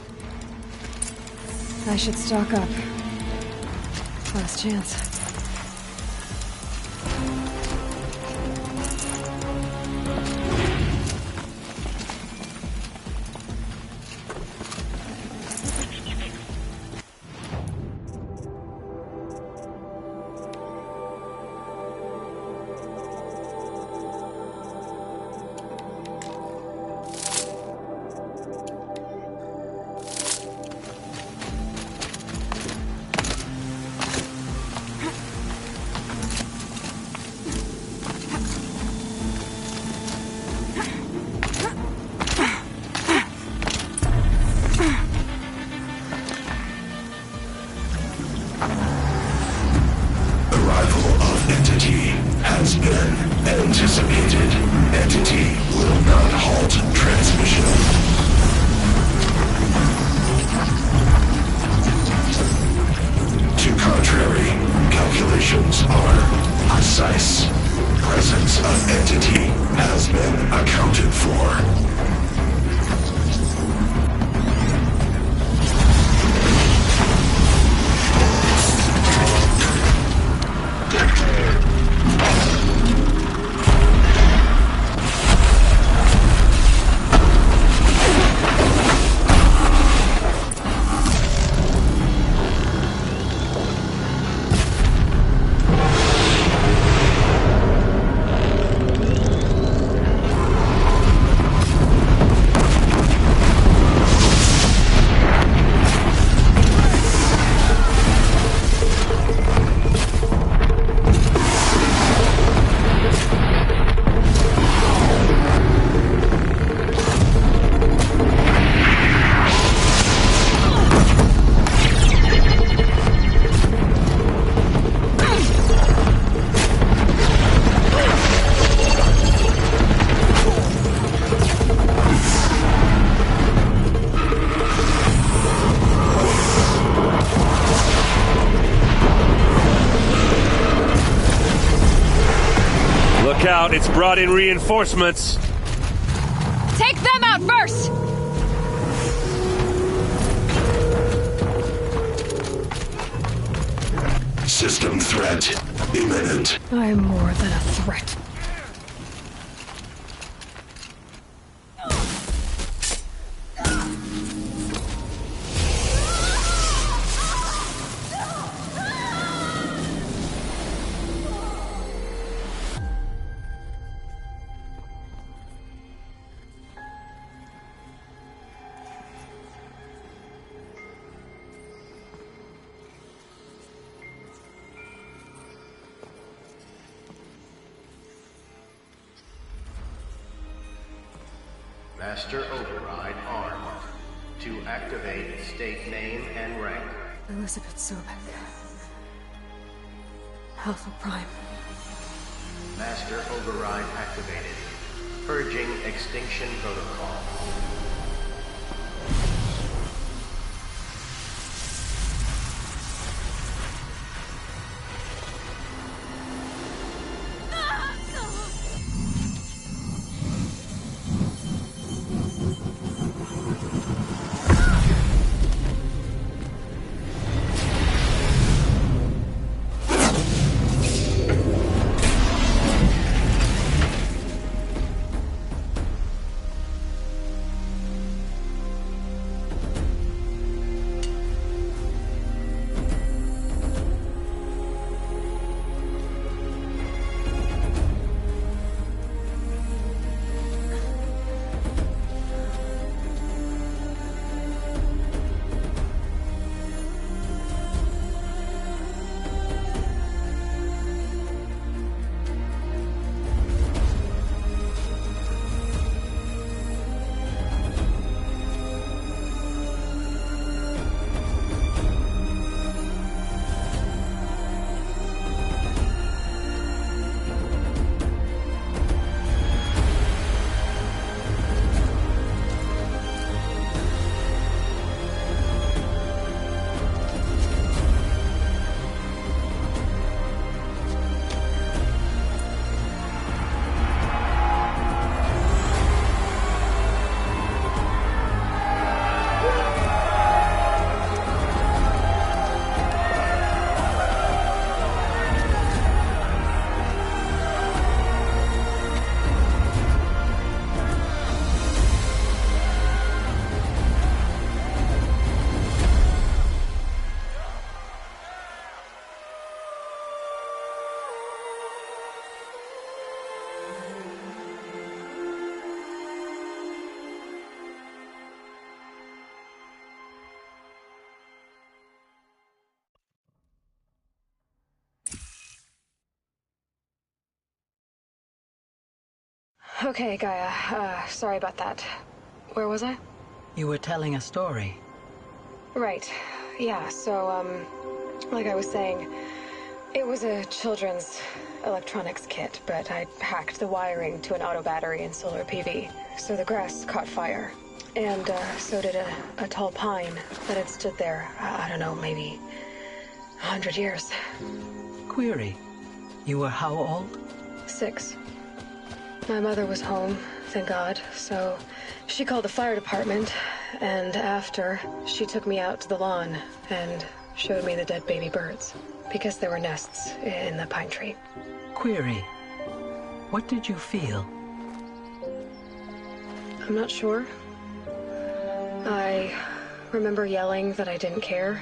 Speaker 1: I should stock up. Last chance.
Speaker 8: Anticipated. Entity will not halt transmission. To contrary, calculations are precise. Presence of entity has been accounted for.
Speaker 12: Look out, it's brought in reinforcements.
Speaker 1: Take them out first!
Speaker 8: System threat imminent.
Speaker 1: I'm more than a threat.
Speaker 14: Master Override armed. To activate, state name and rank.
Speaker 1: Elizabeth Sobek. Alpha Prime.
Speaker 14: Master Override activated. Purging Extinction Protocol.
Speaker 1: Okay, Gaia. Sorry about that. Where was I?
Speaker 3: You were telling a story.
Speaker 1: Right. Yeah, so, like I was saying, it was a children's electronics kit, but I hacked the wiring to an auto battery and solar PV. So the grass caught fire. And, so did a tall pine that had stood there, I don't know, maybe 100 years.
Speaker 3: Query. You were how old?
Speaker 1: 6. My mother was home, thank God, so she called the fire department, and after, she took me out to the lawn and showed me the dead baby birds, because there were nests in the pine tree.
Speaker 3: Query. What did you feel?
Speaker 1: I'm not sure. I remember yelling that I didn't care,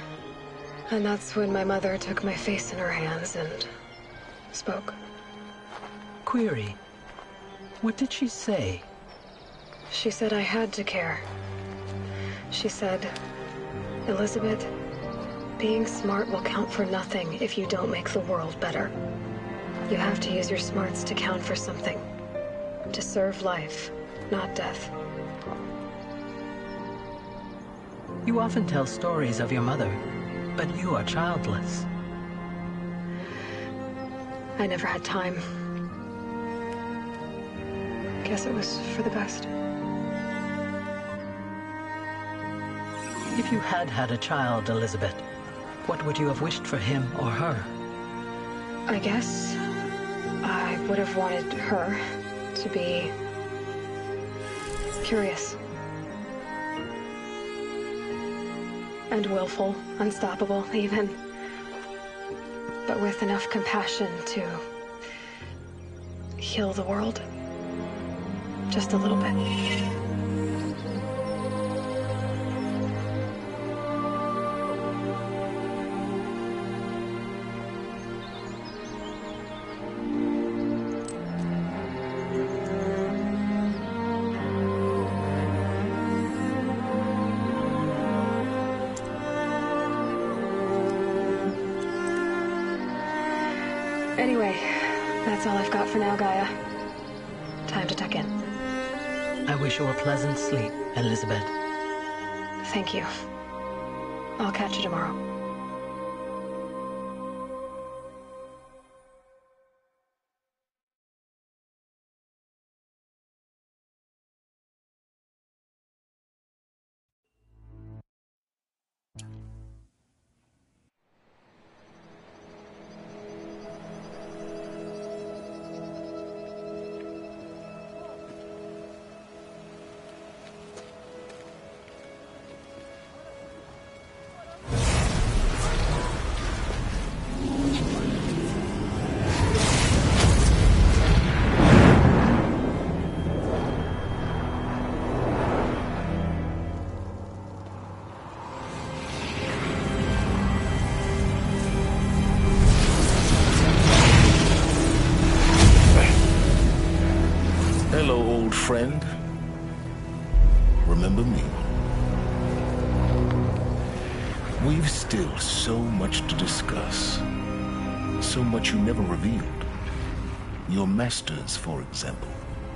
Speaker 1: and that's when my mother took my face in her hands and spoke.
Speaker 3: Query. What did she say?
Speaker 1: She said I had to care. She said, Elizabeth, being smart will count for nothing if you don't make the world better. You have to use your smarts to count for something. To serve life, not death.
Speaker 3: You often tell stories of your mother, but you are childless.
Speaker 1: I never had time. Guess it was for the best.
Speaker 3: If you had had a child, Elizabeth, what would you have wished for him or her?
Speaker 1: I guess I would have wanted her to be curious. And willful, unstoppable, even. But with enough compassion to heal the world. Just a little bit. Anyway, that's all I've got for now, Gaia. Time to tuck in.
Speaker 3: I wish you a pleasant sleep, Elizabeth.
Speaker 1: Thank you. I'll catch you tomorrow.
Speaker 8: Hello, old friend. Remember me? We've still so much to discuss. So much you never revealed. Your masters, for example.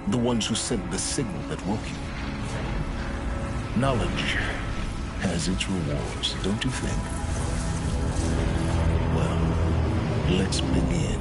Speaker 8: The ones who sent the signal that woke you. Knowledge has its rewards, don't you think? Well, let's begin.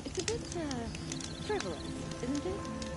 Speaker 5: It's a bit, frivolous, isn't it?